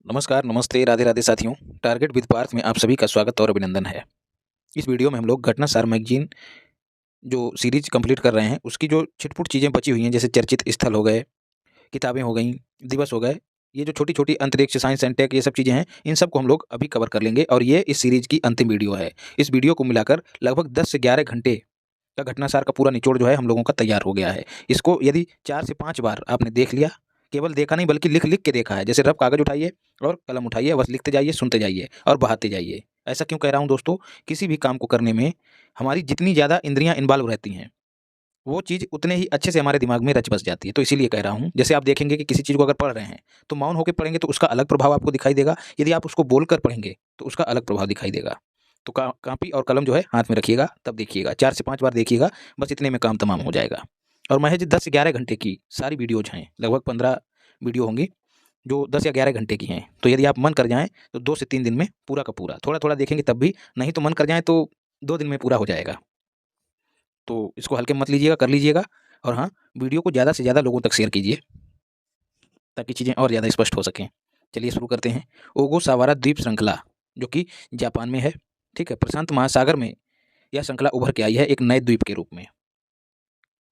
नमस्कार, नमस्ते, राधे राधे साथियों। टारगेट विद पार्थ में आप सभी का स्वागत और अभिनंदन है। इस वीडियो में हम लोग घटनासार मैगज़ीन जो सीरीज़ कंप्लीट कर रहे हैं, उसकी जो छिटपुट चीज़ें बची हुई हैं, जैसे चर्चित स्थल हो गए, किताबें हो गईं, दिवस हो गए, ये जो छोटी-छोटी अंतरिक्ष, साइंस एंड टेक ये सब चीज़ें हैं, इन सब को हम लोग अभी कवर कर लेंगे और ये इस सीरीज़ की अंतिम वीडियो है। इस वीडियो को मिलाकर लगभग 10 से 11 घंटे का घटनासार का पूरा निचोड़ जो है हम लोगों का तैयार हो गया है। इसको यदि 4 से 5 बार आपने देख लिया, केवल देखा नहीं बल्कि लिख-लिख के देखा है। जैसे रफ कागज़ उठाइए और कलम उठाइए, बस लिखते जाइए, सुनते जाइए और बहाते जाइए। ऐसा क्यों कह रहा हूँ दोस्तों? किसी भी काम को करने में हमारी जितनी ज़्यादा इंद्रियाँ इन्वॉल्व रहती हैं, वो चीज़ उतने ही अच्छे से हमारे दिमाग में रच बस जाती है। तो इसीलिए कह रहा हूँ, जैसे आप देखेंगे कि किसी चीज़ को अगर पढ़ रहे हैं, तो मौन होके पढ़ेंगे तो उसका अलग प्रभाव आपको दिखाई देगा। यदि आप उसको बोलकर पढ़ेंगे, तो उसका अलग प्रभाव दिखाई देगा। तो कॉपी और कलम जो है हाथ में रखिएगा, तब देखिएगा। 4 से 5 बार देखिएगा, बस इतने में काम तमाम हो जाएगा। और महज़ 10 से 11 घंटे की सारी वीडियोज़ हैं, लगभग 15 वीडियो होंगी, जो 10 या 11 घंटे की हैं। तो यदि आप मन कर जाएँ, तो 2 से 3 दिन में पूरा का पूरा, थोड़ा-थोड़ा देखेंगे तब भी, नहीं तो मन कर जाएँ तो 2 दिन में पूरा हो जाएगा। तो इसको हल्के में मत लीजिएगा, कर लीजिएगा और हाँ, वीडियो को ज़्यादा से ज़्यादा लोगों तक शेयर कीजिए, ताकि चीज़ें और ज़्यादा स्पष्ट हो सकें। चलिए शुरू करते हैं। ओगोसावारा द्वीप श्रृंखला, जो कि जापान में है, ठीक है? प्रशांत महासागर में यह श्रृंखला उभर के आई है एक नए द्वीप के रूप में।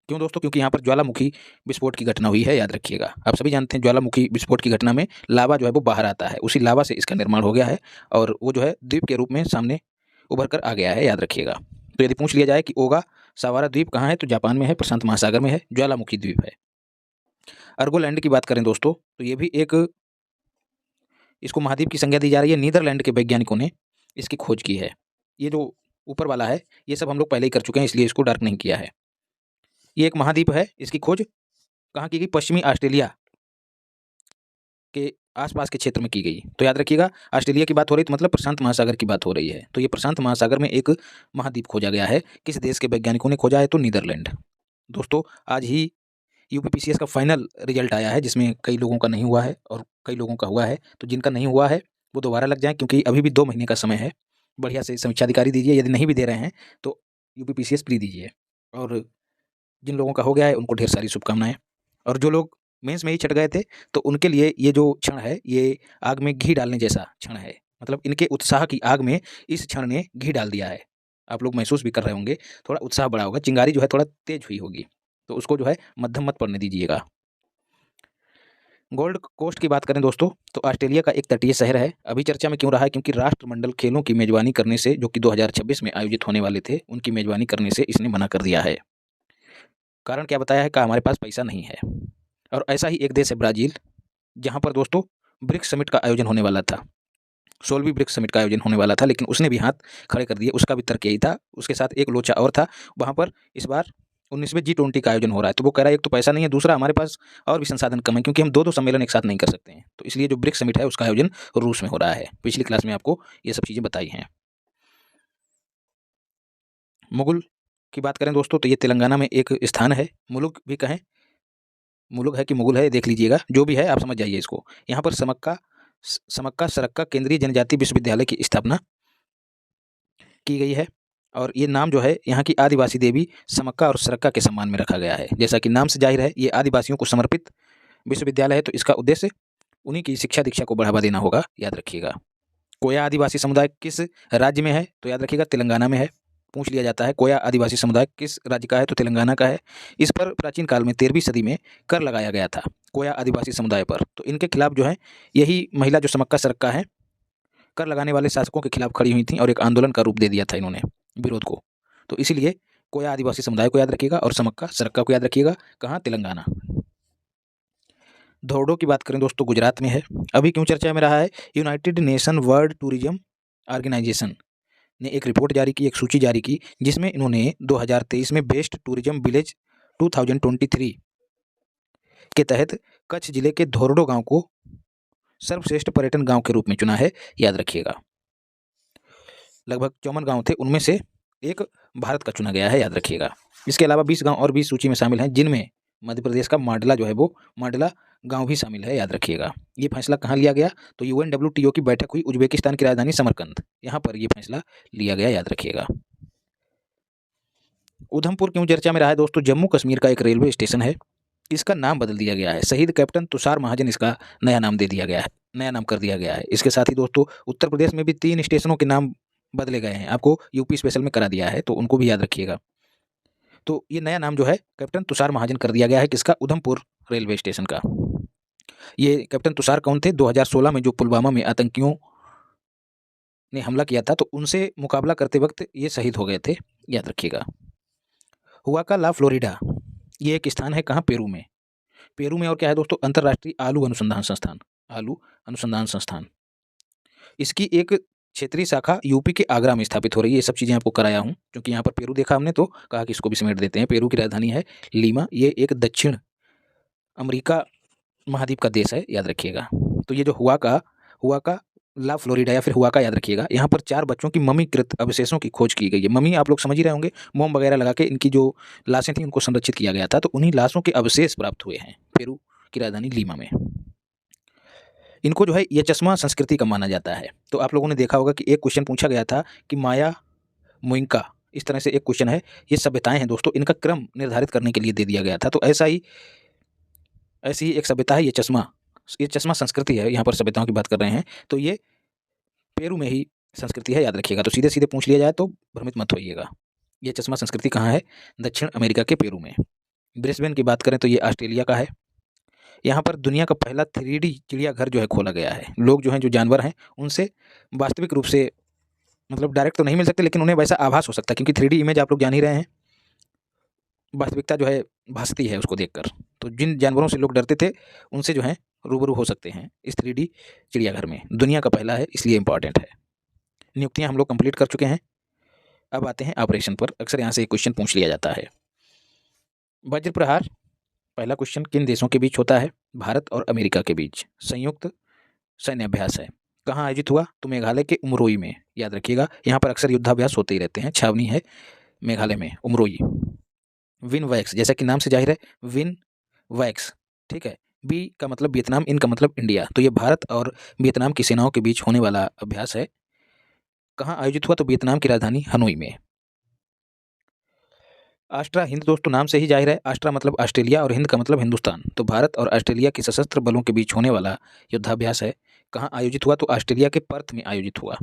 क्यों दोस्तों? क्योंकि यहाँ पर ज्वालामुखी विस्फोट की घटना हुई है, याद रखिएगा। आप सभी जानते हैं ज्वालामुखी विस्फोट की घटना में लावा जो है वो बाहर आता है, उसी लावा से इसका निर्माण हो गया है और वो जो है द्वीप के रूप में सामने उभर कर आ गया है, याद रखिएगा। तो यदि पूछ लिया जाए कि ओगासावारा द्वीप कहाँ है, तो जापान में है, प्रशांत महासागर में है, ज्वालामुखी द्वीप है। अर्गोलैंड की बात करें दोस्तों, तो ये भी एक इसको महाद्वीप की संज्ञा दी जा रही है। नीदरलैंड के वैज्ञानिकों ने इसकी खोज की है। ये जो ऊपर वाला है, ये सब हम लोग पहले ही कर चुके हैं, इसलिए इसको डार्क नहीं किया है। ये एक महाद्वीप है, इसकी खोज कहाँ की गई? पश्चिमी ऑस्ट्रेलिया के आसपास के क्षेत्र में की गई। तो याद रखिएगा, ऑस्ट्रेलिया की बात हो रही तो मतलब प्रशांत महासागर की बात हो रही है। तो ये प्रशांत महासागर में एक महाद्वीप खोजा गया है। किस देश के वैज्ञानिकों ने खोजा है? तो नीदरलैंड। दोस्तों, आज ही यूपीपीसीएस का फाइनल रिजल्ट आया है, जिसमें कई लोगों का नहीं हुआ है और कई लोगों का हुआ है। तो जिनका नहीं हुआ है, वो दोबारा लग जाएँ, क्योंकि अभी भी 2 महीने का समय है। बढ़िया से समीक्षा अधिकारी दीजिए, यदि नहीं भी दे रहे हैं, तो यूपीपीसीएस प्री दीजिए। और जिन लोगों का हो गया है, उनको ढेर सारी शुभकामनाएँ। और जो लोग मेंस में ही छँट गए थे, तो उनके लिए ये जो क्षण है, ये आग में घी डालने जैसा क्षण है। मतलब इनके उत्साह की आग में इस क्षण ने घी डाल दिया है। आप लोग महसूस भी कर रहे होंगे, थोड़ा उत्साह बढ़ा होगा, चिंगारी जो है थोड़ा तेज़ हुई होगी। तो उसको जो है मद्धम मत पड़ने दीजिएगा। गोल्ड कोस्ट की बात करें दोस्तों, तो ऑस्ट्रेलिया का एक तटीय शहर है। अभी चर्चा में क्यों रहा है? क्योंकि राष्ट्रमंडल खेलों की मेज़बानी करने से, जो कि 2026 में आयोजित होने वाले थे, उनकी मेज़बानी करने से इसने मना कर दिया है। कारण क्या बताया है? कहा हमारे पास पैसा नहीं है। और ऐसा ही एक देश है ब्राज़ील, जहाँ पर दोस्तों ब्रिक्स समिट का आयोजन होने वाला था। 16वीं ब्रिक्स समिट का आयोजन होने वाला था, लेकिन उसने भी हाथ खड़े कर दिए। उसका भी तर्क यही था। उसके साथ एक लोचा और था। वहाँ पर इस बार 19वें G20 का आयोजन हो रहा है। तो वो कह रहा है, एक तो पैसा नहीं है, दूसरा हमारे पास और भी संसाधन कम है, क्योंकि हम 2-2 सम्मेलन एक साथ नहीं कर सकते हैं। तो इसलिए जो ब्रिक्स समिट है, उसका आयोजन रूस में हो रहा है। पिछली क्लास में आपको ये सब चीज़ें बताई हैं। मुगल की बात करें दोस्तों, तो ये तेलंगाना में एक स्थान है। मुलुग भी कहें, मुलुग है कि मुगल है, देख लीजिएगा। जो भी है, आप समझ जाइए इसको। यहाँ पर समक्का सरक्का केंद्रीय जनजाति विश्वविद्यालय की स्थापना की गई है और ये नाम जो है यहाँ की आदिवासी देवी समक्का और सरक्का के सम्मान में रखा गया है। जैसा कि नाम से जाहिर है, ये आदिवासियों को समर्पित विश्वविद्यालय है, तो इसका उद्देश्य उन्हीं की शिक्षा दीक्षा को बढ़ावा देना होगा, याद रखिएगा। कोया आदिवासी समुदाय किस राज्य में है? तो याद रखिएगा, तेलंगाना में है। पूछ लिया जाता है, कोया आदिवासी समुदाय किस राज्य का है? तो तेलंगाना का है। इस पर प्राचीन काल में 13वीं सदी में कर लगाया गया था, कोया आदिवासी समुदाय पर। तो इनके खिलाफ जो है, यही महिला जो समक्का सरक्का है, कर लगाने वाले शासकों के खिलाफ खड़ी हुई थी और एक आंदोलन का रूप दे दिया था इन्होंने, विरोध को। तो इसीलिए कोया आदिवासी समुदाय को याद रखिएगा और समक्का सरक्का को याद रखिएगा। कहाँ? तेलंगाना। धोर्डो की बात करें दोस्तों, गुजरात में है। अभी क्यों चर्चा में रहा है? United Nation World Tourism Organization ने एक रिपोर्ट जारी की, एक सूची जारी की, जिसमें इन्होंने 2023 में बेस्ट टूरिज्म विलेज 2023 के तहत कच्छ जिले के धोर्डो गांव को सर्वश्रेष्ठ पर्यटन गांव के रूप में चुना है, याद रखिएगा। लगभग 54 गांव थे, उनमें से एक भारत का चुना गया है, याद रखिएगा। इसके अलावा 20 गांव और भी सूची में शामिल हैं, जिनमें मध्य प्रदेश का मांडला जो है, वो मांडला गांव भी शामिल है, याद रखिएगा। ये फैसला कहाँ लिया गया? तो UNWTO की बैठक हुई उज्बेकिस्तान की राजधानी समरकंद, यहाँ पर ये फैसला लिया गया, याद रखिएगा। उधमपुर क्यों चर्चा में रहा है दोस्तों? जम्मू कश्मीर का एक रेलवे स्टेशन है, इसका नाम बदल दिया गया है। शहीद कैप्टन तुषार महाजन इसका नया नाम दे दिया गया है। नया नाम कर दिया गया है। इसके साथ ही दोस्तों उत्तर प्रदेश में भी 3 स्टेशनों के नाम बदले गए हैं। आपको यूपी स्पेशल में करा दिया है, तो उनको भी याद रखिएगा। तो ये नया नाम जो है कैप्टन तुषार महाजन कर दिया गया है, किसका? उधमपुर रेलवे स्टेशन का। ये कैप्टन तुषार कौन थे? 2016 में जो पुलवामा में आतंकियों ने हमला किया था, तो उनसे मुकाबला करते वक्त ये शहीद हो गए थे, याद रखिएगा। हुआका ला फ्लोरिडा, ये एक स्थान है कहाँ? पेरू में। पेरू में। और क्या है दोस्तों? अंतर्राष्ट्रीय आलू अनुसंधान संस्थान। आलू अनुसंधान संस्थान। इसकी एक क्षेत्रीय शाखा यूपी के आगरा में स्थापित हो रही है। ये सब चीज़ें आपको कराया हूँ, क्योंकि यहाँ पर पेरू देखा हमने तो कहा कि इसको भी समेट देते हैं। पेरू की राजधानी है लीमा। ये एक दक्षिण अमेरिका महाद्वीप का देश है, याद रखिएगा। तो ये जो हुआका ला फ्लोरिडा या फिर हुआका, याद रखिएगा। यहाँ पर 4 बच्चों की मम्मीकृत अवशेषों की खोज की गई है। मम्मी आप लोग समझ ही रहे होंगे, मोम वगैरह लगा के इनकी जो लाशें थी उनको संरक्षित किया गया था, तो उन्हीं लाशों के अवशेष प्राप्त हुए हैं पेरू की राजधानी लीमा में। इनको जो है ये चश्मा संस्कृति का माना जाता है। तो आप लोगों ने देखा होगा कि एक क्वेश्चन पूछा गया था कि माया मुइंका, इस तरह से एक क्वेश्चन है। ये सभ्यताएं हैं दोस्तों, इनका क्रम निर्धारित करने के लिए दे दिया गया था। तो ऐसी ही एक सभ्यता है ये चश्मा संस्कृति है। यहाँ पर सभ्यताओं की बात कर रहे हैं, तो ये पेरू में ही संस्कृति है, याद रखिएगा। तो सीधे सीधे पूछ लिया जाए तो भ्रमित मत होइएगा। ये चश्मा संस्कृति कहाँ है? दक्षिण अमेरिका के पेरू में। ब्रिस्बेन की बात करें तो ये ऑस्ट्रेलिया का है। यहाँ पर दुनिया का पहला 3D चिड़ियाघर जो है खोला गया है। लोग जो हैं, जो जानवर हैं, उनसे वास्तविक रूप से मतलब डायरेक्ट तो नहीं मिल सकते, लेकिन उन्हें वैसा आभास हो सकता है, क्योंकि 3D इमेज आप लोग जान ही रहे हैं, वास्तविकता जो है भासती है उसको देखकर। तो जिन जानवरों से लोग डरते थे, उनसे जो है रूबरू हो सकते हैं इस 3D चिड़ियाघर में। दुनिया का पहला है, इसलिए इम्पॉर्टेंट है। नियुक्तियाँ हम लोग कंप्लीट कर चुके हैं। अब आते हैं ऑपरेशन पर। अक्सर यहाँ से एक क्वेश्चन पूछ लिया जाता है। वज्र प्रहार, पहला क्वेश्चन, किन देशों के बीच होता है? भारत और अमेरिका के बीच संयुक्त सैन्य अभ्यास है। कहाँ आयोजित हुआ? तो मेघालय के उमरोई में, याद रखिएगा। यहाँ पर अक्सर युद्धाभ्यास होते ही रहते हैं। छावनी है मेघालय में, उमरोई। विन वैक्स, जैसा कि नाम से जाहिर है, विन वैक्स, ठीक है। बी का मतलब वियतनाम, इन का मतलब इंडिया। तो ये भारत और वियतनाम की सेनाओं के बीच होने वाला अभ्यास है। कहाँ आयोजित हुआ? तो वियतनाम की राजधानी हनोई में। आस्ट्रा हिंद, दोस्तों नाम से ही जाहिर है, आस्ट्रा मतलब ऑस्ट्रेलिया और हिंद का मतलब हिंदुस्तान। तो भारत और ऑस्ट्रेलिया के सशस्त्र बलों के बीच होने वाला युद्धाभ्यास है। कहाँ आयोजित हुआ? तो ऑस्ट्रेलिया के पर्थ में आयोजित हुआ।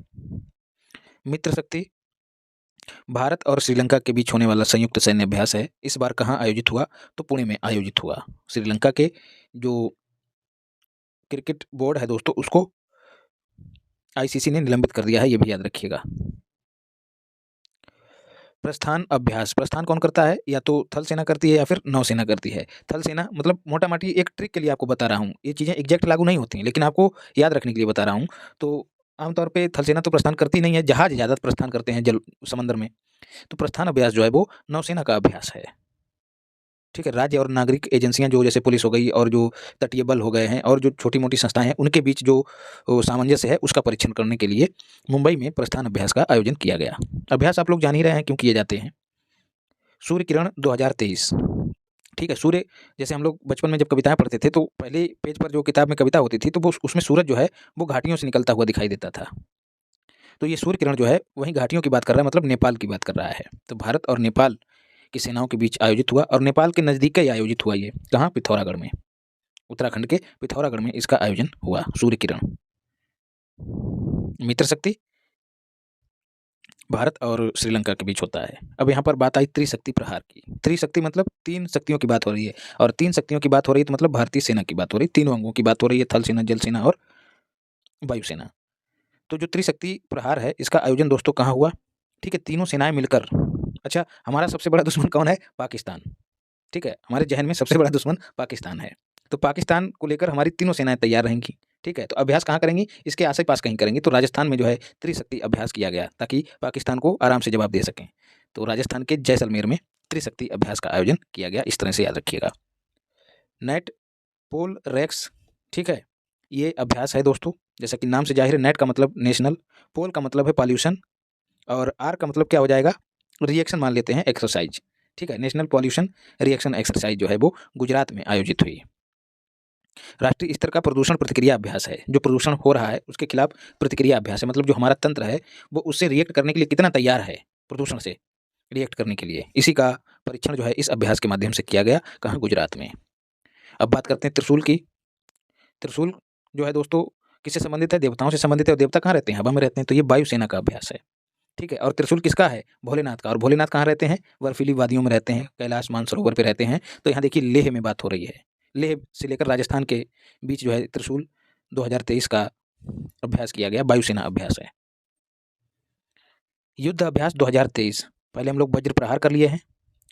मित्र शक्ति, भारत और श्रीलंका के बीच होने वाला संयुक्त सैन्य अभ्यास है। इस बार कहाँ आयोजित हुआ? तो पुणे में आयोजित हुआ। श्रीलंका के जो क्रिकेट बोर्ड है दोस्तों, उसको ICC ने निलंबित कर दिया है, ये भी याद रखिएगा। प्रस्थान अभ्यास, प्रस्थान कौन करता है? या तो थल सेना करती है या फिर नौसेना करती है। थल सेना मतलब मोटा माटी एक ट्रिक के लिए आपको बता रहा हूँ, ये चीज़ें एग्जैक्ट लागू नहीं होती हैं, लेकिन आपको याद रखने के लिए बता रहा हूँ। तो आमतौर पे थल सेना तो प्रस्थान करती नहीं है, जहाज ज़्यादा प्रस्थान करते हैं समंदर में। तो प्रस्थान अभ्यास जो है वो नौसेना का अभ्यास है, ठीक है। राज्य और नागरिक एजेंसियां जो जैसे पुलिस हो गई और जो तटीय बल हो गए हैं और जो छोटी मोटी संस्थाएं हैं, उनके बीच जो सामंजस्य है उसका परीक्षण करने के लिए मुंबई में प्रस्थान अभ्यास का आयोजन किया गया। अभ्यास आप लोग जान ही रहे हैं क्यों किए जाते हैं। सूर्य किरण 2023, ठीक है। सूर्य, जैसे हम लोग बचपन में जब कविताएं पढ़ते थे, तो पहले पेज पर जो किताब में कविता होती थी, तो वो उसमें सूरज जो है वो घाटियों से निकलता हुआ दिखाई देता था। तो ये सूर्य किरण जो है वही घाटियों की बात कर रहा है, मतलब नेपाल की बात कर रहा है। तो भारत और नेपाल की सेनाओं के बीच आयोजित हुआ, और नेपाल के नज़दीक ही आयोजित हुआ। ये कहाँ? पिथौरागढ़ में, उत्तराखंड के पिथौरागढ़ में इसका आयोजन हुआ, सूर्य किरण। मित्र शक्ति भारत और श्रीलंका के बीच होता है। अब यहाँ पर बात आई त्रिशक्ति प्रहार की। त्रिशक्ति मतलब 3 शक्तियों की बात हो रही है, और 3 शक्तियों की बात हो रही है तो मतलब भारतीय सेना की बात हो रही है, तीनों अंगों की बात हो रही है, थल सेना, जल सेना और वायुसेना। तो जो त्रिशक्ति प्रहार है, इसका आयोजन दोस्तों कहाँ हुआ? ठीक है, तीनों सेनाएं मिलकर। अच्छा, हमारा सबसे बड़ा दुश्मन कौन है? पाकिस्तान, ठीक है। हमारे जहन में सबसे बड़ा दुश्मन पाकिस्तान है। तो पाकिस्तान को लेकर हमारी तीनों सेनाएं तैयार रहेंगी, ठीक है। तो अभ्यास कहाँ करेंगी? इसके आस पास कहीं करेंगी। तो राजस्थान में जो है त्रिशक्ति अभ्यास किया गया, ताकि पाकिस्तान को आराम से जवाब दे सकें। तो राजस्थान के जैसलमेर में त्रिशक्ति अभ्यास का आयोजन किया गया, इस तरह से याद रखिएगा। नेट पोल रेक्स, ठीक है, ये अभ्यास है दोस्तों। जैसा कि नाम से जाहिर है, नेट का मतलब नेशनल, पोल का मतलब है पॉल्यूशन, और आर का मतलब क्या हो जाएगा? रिएक्शन मान लेते हैं, एक्सरसाइज, ठीक है। नेशनल पॉल्यूशन रिएक्शन एक्सरसाइज जो है वो गुजरात में आयोजित हुई। राष्ट्रीय स्तर का प्रदूषण प्रतिक्रिया अभ्यास है। जो प्रदूषण हो रहा है उसके खिलाफ प्रतिक्रिया अभ्यास है, मतलब जो हमारा तंत्र है वो उससे रिएक्ट करने के लिए कितना तैयार है, प्रदूषण से रिएक्ट करने के लिए। इसी का परीक्षण जो है इस अभ्यास के माध्यम से किया गया। कहाँ? गुजरात में। अब बात करते हैं त्रिशूल की। त्रिशूल जो है दोस्तों किससे संबंधित है? देवताओं से संबंधित है। और देवता कहाँ रहते हैं? हवा में रहते हैं। तो ये वायुसेना का अभ्यास है, ठीक है। और त्रिशूल किसका है? भोलेनाथ का। और भोलेनाथ कहाँ रहते हैं? बर्फीली वादियों में रहते हैं, कैलाश मानसरोवर पे रहते हैं। तो यहाँ देखिए लेह में बात हो रही है। लेह से लेकर राजस्थान के बीच जो है त्रिशूल 2023 का अभ्यास किया गया, वायुसेना अभ्यास है। युद्ध अभ्यास 2023, पहले हम लोग वज्र प्रहार कर लिए हैं,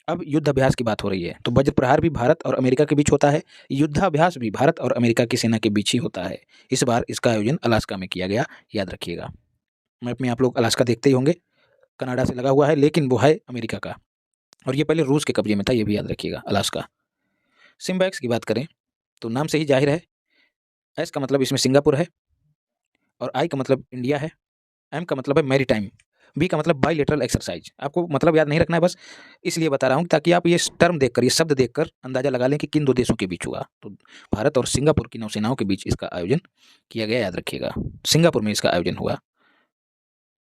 अब युद्ध अभ्यास की बात हो रही है। तो वज्र प्रहार भी भारत और अमेरिका के बीच होता है, युद्धाभ्यास भी भारत और अमेरिका की सेना के बीच ही होता है। इस बार इसका आयोजन अलास्का में किया गया, याद रखिएगा। मैप में आप लोग अलास्का देखते ही होंगे, कनाडा से लगा हुआ है, लेकिन वो है अमेरिका का, और ये पहले रूस के कब्जे में था, ये भी याद रखिएगा, अलास्का। सिम्बैक्स की बात करें तो नाम से ही जाहिर है, एस का मतलब इसमें सिंगापुर है, और आई का मतलब इंडिया है, एम का मतलब है मैरीटाइम, बी का मतलब बाईलेटरल एक्सरसाइज। आपको मतलब याद नहीं रखना है, बस इसलिए बता रहा हूँ ताकि आप ये टर्म देखकर, ये शब्द देखकर अंदाजा लगा लें कि किन दो देशों के बीच हुआ। तो भारत और सिंगापुर की नौसेनाओं के बीच इसका आयोजन किया गया, याद रखिएगा। सिंगापुर में इसका आयोजन हुआ,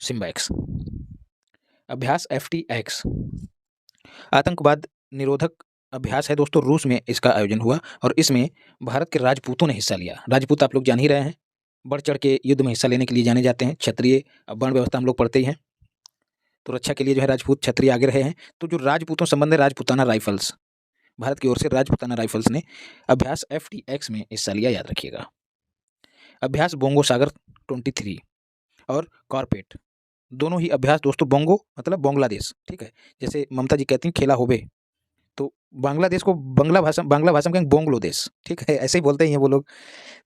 सिम्बैक्स। अभ्यास FTX आतंकवाद निरोधक अभ्यास है दोस्तों, रूस में इसका आयोजन हुआ, और इसमें भारत के राजपूतों ने हिस्सा लिया। राजपूत आप लोग जान ही रहे हैं, बढ़ चढ़ के युद्ध में हिस्सा लेने के लिए जाने जाते हैं। क्षत्रिय वर्ण व्यवस्था हम लोग पढ़ते ही हैं, तो रक्षा के लिए जो है राजपूत क्षत्रिय आगे रहे हैं। तो जो राजपूतों संबंध है, राजपूताना राइफल्स, भारत की ओर से राजपूताना राइफल्स ने अभ्यास FTX में हिस्सा लिया, याद रखिएगा। अभ्यास बोंगो सागर 23 और कॉर्पेट, दोनों ही अभ्यास दोस्तों, बोंगो मतलब बांग्लादेश, ठीक है। जैसे ममता जी कहती हैं खेला होबे, तो बांग्लादेश को बांग्ला भाषा में कहेंगे बोंगलो देश, ठीक है, ऐसे ही बोलते ही हैं वो लोग।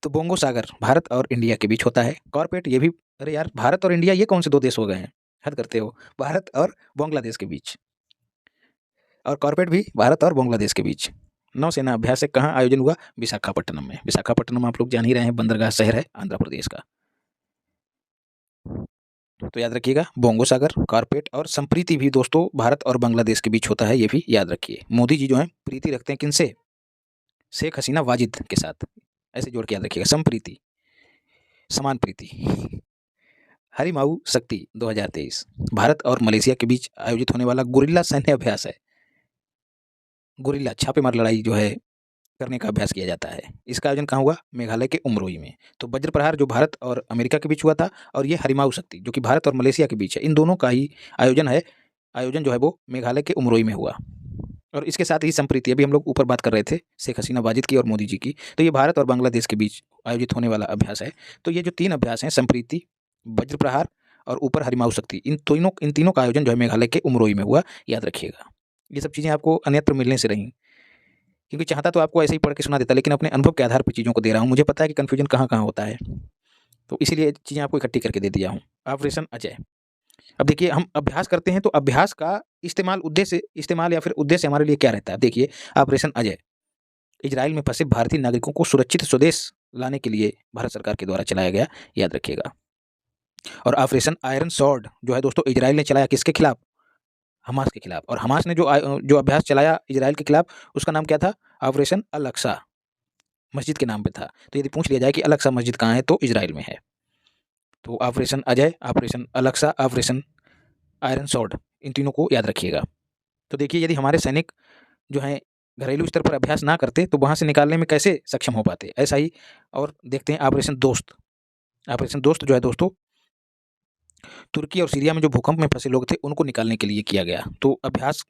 तो बोंगो सागर भारत और इंडिया के बीच होता है। कॉर्पेट, ये भी, अरे यार, भारत और इंडिया ये कौन से दो देश हो गए हैं, हद करते हो, भारत और बांग्लादेश के बीच। और कॉर्पेट भी भारत और बांग्लादेश के बीच। नौसेना अभ्यास से कहाँ आयोजन हुआ? विशाखापट्टनम में। विशाखापट्टनम आप लोग जान ही रहे हैं, बंदरगाह शहर है आंध्र प्रदेश का। तो याद रखिएगा, बोंगो सागर, कॉर्पेट और संप्रीति भी दोस्तों भारत और बांग्लादेश के बीच होता है, ये भी याद रखिए। मोदी जी जो है प्रीति रखते हैं किनसे? शेख हसीना वाजिद के साथ, ऐसे जोड़ के याद रखिएगा, संप्रीति, समान प्रीति। हरिमाऊ शक्ति 2023 भारत और मलेशिया के बीच आयोजित होने वाला गुरिल्ला सैन्य अभ्यास है। गुरिल्ला छापेमार लड़ाई जो है करने का अभ्यास किया जाता है। इसका आयोजन कहाँ हुआ? मेघालय के उमरोई में। तो वज्र प्रहार जो भारत और अमेरिका के बीच हुआ था, और ये हरिमाऊ शक्ति जो कि भारत और मलेशिया के बीच है, इन दोनों का ही आयोजन है। आयोजन जो है वो मेघालय के उमरोई में हुआ। और इसके साथ ही संप्रीति, अभी हम लोग ऊपर बात कर रहे थे शेख हसीना वाजिद की और मोदी जी की, तो ये भारत और बांग्लादेश के बीच आयोजित होने वाला अभ्यास है। तो ये जो तीन अभ्यास हैं, संप्रीति, वज्र प्रहार और ऊपर हरिमाऊ शक्ति, इन तीनों का आयोजन जो है मेघालय के उमरोई में हुआ, याद रखिएगा। ये सब चीज़ें आपको अन्यत्र मिलने से रहीं, क्योंकि चाहता तो आपको ऐसे ही पढ़ के सुना देता, लेकिन अपने अनुभव के आधार पर चीज़ों को दे रहा हूँ। मुझे पता है कि कन्फ्यूजन कहाँ कहाँ होता है, तो इसीलिए चीज़ें आपको इकट्ठी करके दे दिया हूँ। ऑपरेशन अजय, अब देखिए हम अभ्यास करते हैं, तो अभ्यास का इस्तेमाल या फिर उद्देश्य हमारे लिए क्या रहता है? देखिए, ऑपरेशन अजय इजराइल में फंसे भारतीय नागरिकों को सुरक्षित स्वदेश लाने के लिए भारत सरकार के द्वारा चलाया गया, याद रखिएगा। और ऑपरेशन आयरन सॉर्ड जो है दोस्तों, इजराइल ने चलाया किसके खिलाफ? हमास के खिलाफ। और हमास ने जो अभ्यास चलाया इजराइल के खिलाफ, उसका नाम क्या था? ऑपरेशन अल अक्सा, मस्जिद के नाम पे था। तो यदि पूछ लिया जाए कि अल अक्सा मस्जिद कहाँ है, तो इजराइल में है। तो ऑपरेशन अजय, ऑपरेशन अल अक्सा, ऑपरेशन आयरन सॉर्ड, इन तीनों को याद रखिएगा। तो देखिए, यदि हमारे सैनिक जो हैं घरेलू स्तर पर अभ्यास ना करते, तो वहाँ से निकालने में कैसे सक्षम हो पाते? ऐसा ही और देखते हैं ऑपरेशन दोस्त। ऑपरेशन दोस्त जो है दोस्तों, तुर्की और सीरिया में जो भूकंप में फंसे लोग थे, उनको निकालने के लिए किया गया। तो अभ्यास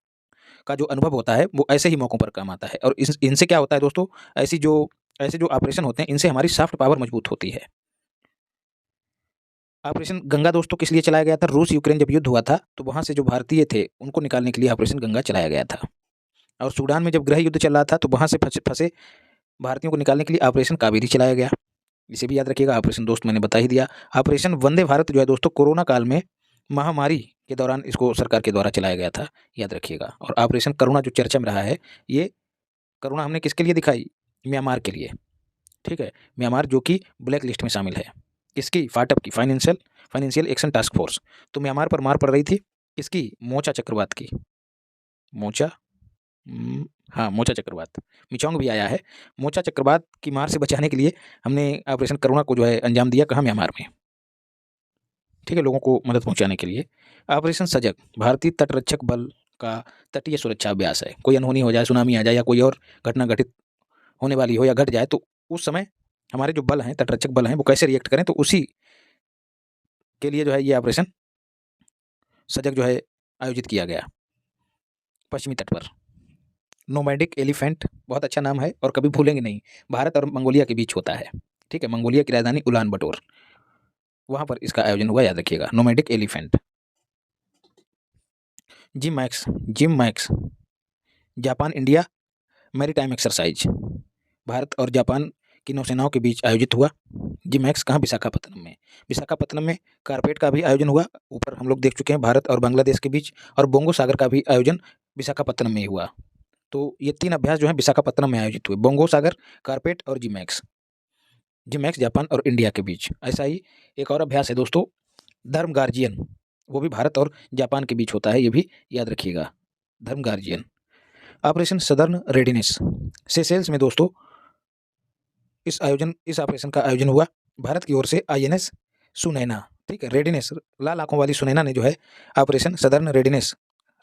का जो अनुभव होता है, वो ऐसे ही मौकों पर काम आता है। और इनसे क्या होता है दोस्तों, ऐसे जो ऑपरेशन होते हैं, इनसे हमारी सॉफ्ट पावर मजबूत होती है। ऑपरेशन गंगा दोस्तों किस लिए चलाया गया था? रूस यूक्रेन जब युद्ध हुआ था, तो वहाँ से जो भारतीय थे, उनको निकालने के लिए ऑपरेशन गंगा चलाया गया था। और सूडान में जब गृह युद्ध चल रहा था, तो वहाँ से फंसे भारतीयों को निकालने के लिए ऑपरेशन कावेरी चलाया गया, इसे भी याद रखिएगा। ऑपरेशन दोस्त मैंने बता ही दिया। ऑपरेशन वंदे भारत जो है दोस्तों, कोरोना काल में महामारी के दौरान इसको सरकार के द्वारा चलाया गया था, याद रखिएगा। और ऑपरेशन करुणा जो चर्चा में रहा है, ये करुणा हमने किसके लिए दिखाई? म्यांमार के लिए, ठीक है। म्यांमार जो कि ब्लैक लिस्ट में शामिल है, किसकी? फाटअप की, फाइनेंशियल एक्शन टास्क फोर्स। तो म्यांमार पर मार पड़ रही थी किसकी? मोचा चक्रवात की। मोचा मोचा चक्रवात, मिचोंग भी आया है। मोचा चक्रवात की मार से बचाने के लिए हमने ऑपरेशन करुणा को जो है अंजाम दिया, कहाँ? म्यांमार में, ठीक है, लोगों को मदद पहुंचाने के लिए। ऑपरेशन सजग भारतीय तटरक्षक बल का तटीय सुरक्षा अभ्यास है। कोई अनहोनी हो जाए, सुनामी आ जाए, या कोई और घटना घटित होने वाली हो या घट जाए, तो उस समय हमारे जो बल हैं, तटरक्षक बल हैं, वो कैसे रिएक्ट करें, तो उसी के लिए जो है ये ऑपरेशन सजग जो है आयोजित किया गया पश्चिमी तट पर। नोमैडिक एलिफेंट बहुत अच्छा नाम है और कभी भूलेंगे नहीं, भारत और मंगोलिया के बीच होता है, ठीक है। मंगोलिया की राजधानी उलान बटोर, वहाँ पर इसका आयोजन हुआ, याद रखिएगा, nomadic elephant. Gym max Japan India maritime exercise, Bharat और जापान की नौसेनाओं के बीच आयोजित हुआ। जिमैक्स कहाँ, विशाखापत्तनम में। विशाखापत्तनम में कारपेट का भी आयोजन हुआ, ऊपर हम लोग देख चुके हैं, भारत और बांग्लादेश के बीच, और बोंगो सागर का भी आयोजन विशाखापत्तनम में ही हुआ। तो ये 3 अभ्यास जो है विशाखापत्तनम में आयोजित हुए, बोंगो सागर, कारपेट और जिमैक्स। जिमैक्स जापान और इंडिया के बीच। ऐसा ही एक और अभ्यास है दोस्तों, धर्म गार्जियन, वो भी भारत और जापान के बीच होता है, ये भी याद रखिएगा, धर्म guardian. Operation southern readiness, Seychelles में दोस्तों इस ऑपरेशन का आयोजन हुआ, भारत की ओर से आईएनएस सुनैना, ठीक है, रेडिनेस, लाल आंखों वाली सुनैना ने जो है ऑपरेशन सदर्न रेडिनेस,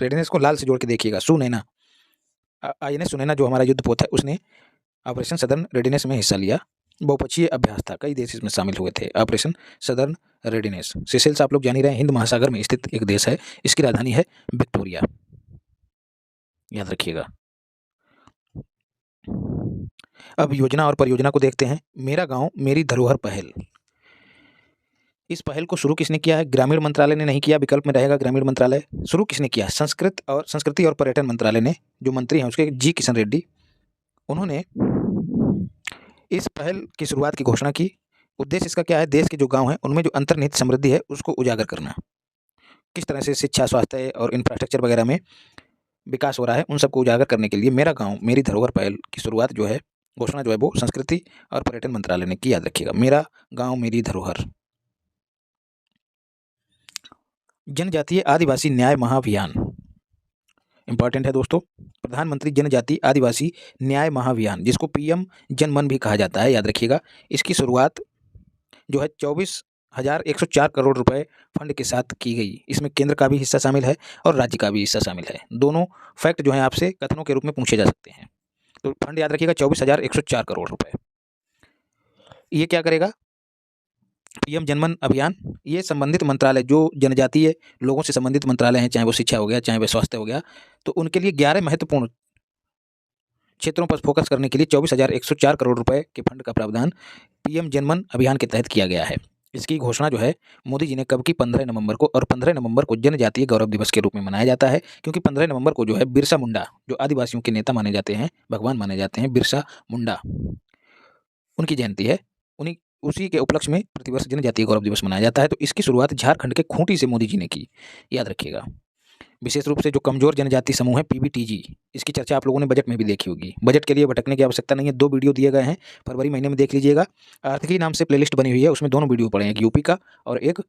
रेडिनेस को लाल से जोड़ के देखिएगा, सुनैना, आईएनएस सुनैना जो हमारा युद्धपोत है, उसने ऑपरेशन सदर्न रेडिनेस में हिस्सा लिया। बहुपक्षीय अभ्यास था, कई देश इसमें शामिल हुए थे। ऑपरेशन सदर्न रेडिनेस, सेशेल्स आप लोग जान ही रहे हैं, हिंद महासागर में स्थित एक देश है, इसकी राजधानी है विक्टोरिया, याद रखिएगा। अब योजना और परियोजना को देखते हैं। मेरा गांव मेरी धरोहर पहल, इस पहल को शुरू किसने किया है? ग्रामीण मंत्रालय ने नहीं किया, विकल्प में रहेगा ग्रामीण मंत्रालय। शुरू किसने किया? संस्कृति और पर्यटन मंत्रालय ने, जो मंत्री हैं उसके जी किशन रेड्डी, उन्होंने इस पहल की शुरुआत की घोषणा की। उद्देश्य इसका क्या है? देश के जो गांव हैं उनमें जो अंतर्निहित समृद्धि है उसको उजागर करना, किस तरह से शिक्षा, स्वास्थ्य और इंफ्रास्ट्रक्चर वगैरह में विकास हो रहा है, उन सबको उजागर करने के लिए मेरा गांव मेरी धरोहर पहल की शुरुआत जो है, घोषणा जो है, वो संस्कृति और पर्यटन मंत्रालय ने की, याद रखिएगा, मेरा गांव मेरी धरोहर। जनजातीय आदिवासी न्याय महाअभियान इंपॉर्टेंट है दोस्तों, प्रधानमंत्री जनजातीय आदिवासी न्याय महाअभियान, जिसको पीएम जनमन भी कहा जाता है, याद रखिएगा। इसकी शुरुआत जो है 24,104 करोड़ रुपए फंड के साथ की गई। इसमें केंद्र का भी हिस्सा शामिल है और राज्य का भी हिस्सा शामिल है। दोनों फैक्ट जो है आपसे कथनों के रूप में पूछे जा सकते हैं। तो फंड याद रखिएगा 24,104 करोड़ रुपए। ये क्या करेगा? पीएम जनमन अभियान, ये संबंधित मंत्रालय, जो जनजातीय लोगों से संबंधित मंत्रालय हैं, चाहे वो शिक्षा हो गया, चाहे वो स्वास्थ्य हो गया, तो उनके लिए 11 महत्वपूर्ण क्षेत्रों पर फोकस करने के लिए 24,104 करोड़ रुपए के फंड का प्रावधान पीएम जनमन अभियान के तहत किया गया है। इसकी घोषणा जो है मोदी जी ने कब की? 15 नवंबर को, और 15 नवंबर को जनजातीय गौरव दिवस के रूप में मनाया जाता है, क्योंकि 15 नवंबर को जो है बिरसा मुंडा, जो आदिवासियों के नेता माने जाते हैं, भगवान माने जाते हैं, बिरसा मुंडा, उनकी जयंती है। उसी के उपलक्ष्य में प्रतिवर्ष जनजातीय गौरव दिवस मनाया जाता है। तो इसकी शुरुआत झारखंड के खूंटी से मोदी जी ने की, याद रखिएगा। विशेष रूप से जो कमजोर जनजाति समूह है, पीबीटीजी, इसकी चर्चा आप लोगों ने बजट में भी देखी होगी। बजट के लिए भटकने की आवश्यकता नहीं है, 2 वीडियो दिए गए हैं, फरवरी महीने में देख लीजिएगा। आर्थिकी नाम से प्लेलिस्ट बनी हुई है, उसमें दोनों वीडियो पड़े हैं, एक यूपी का और एक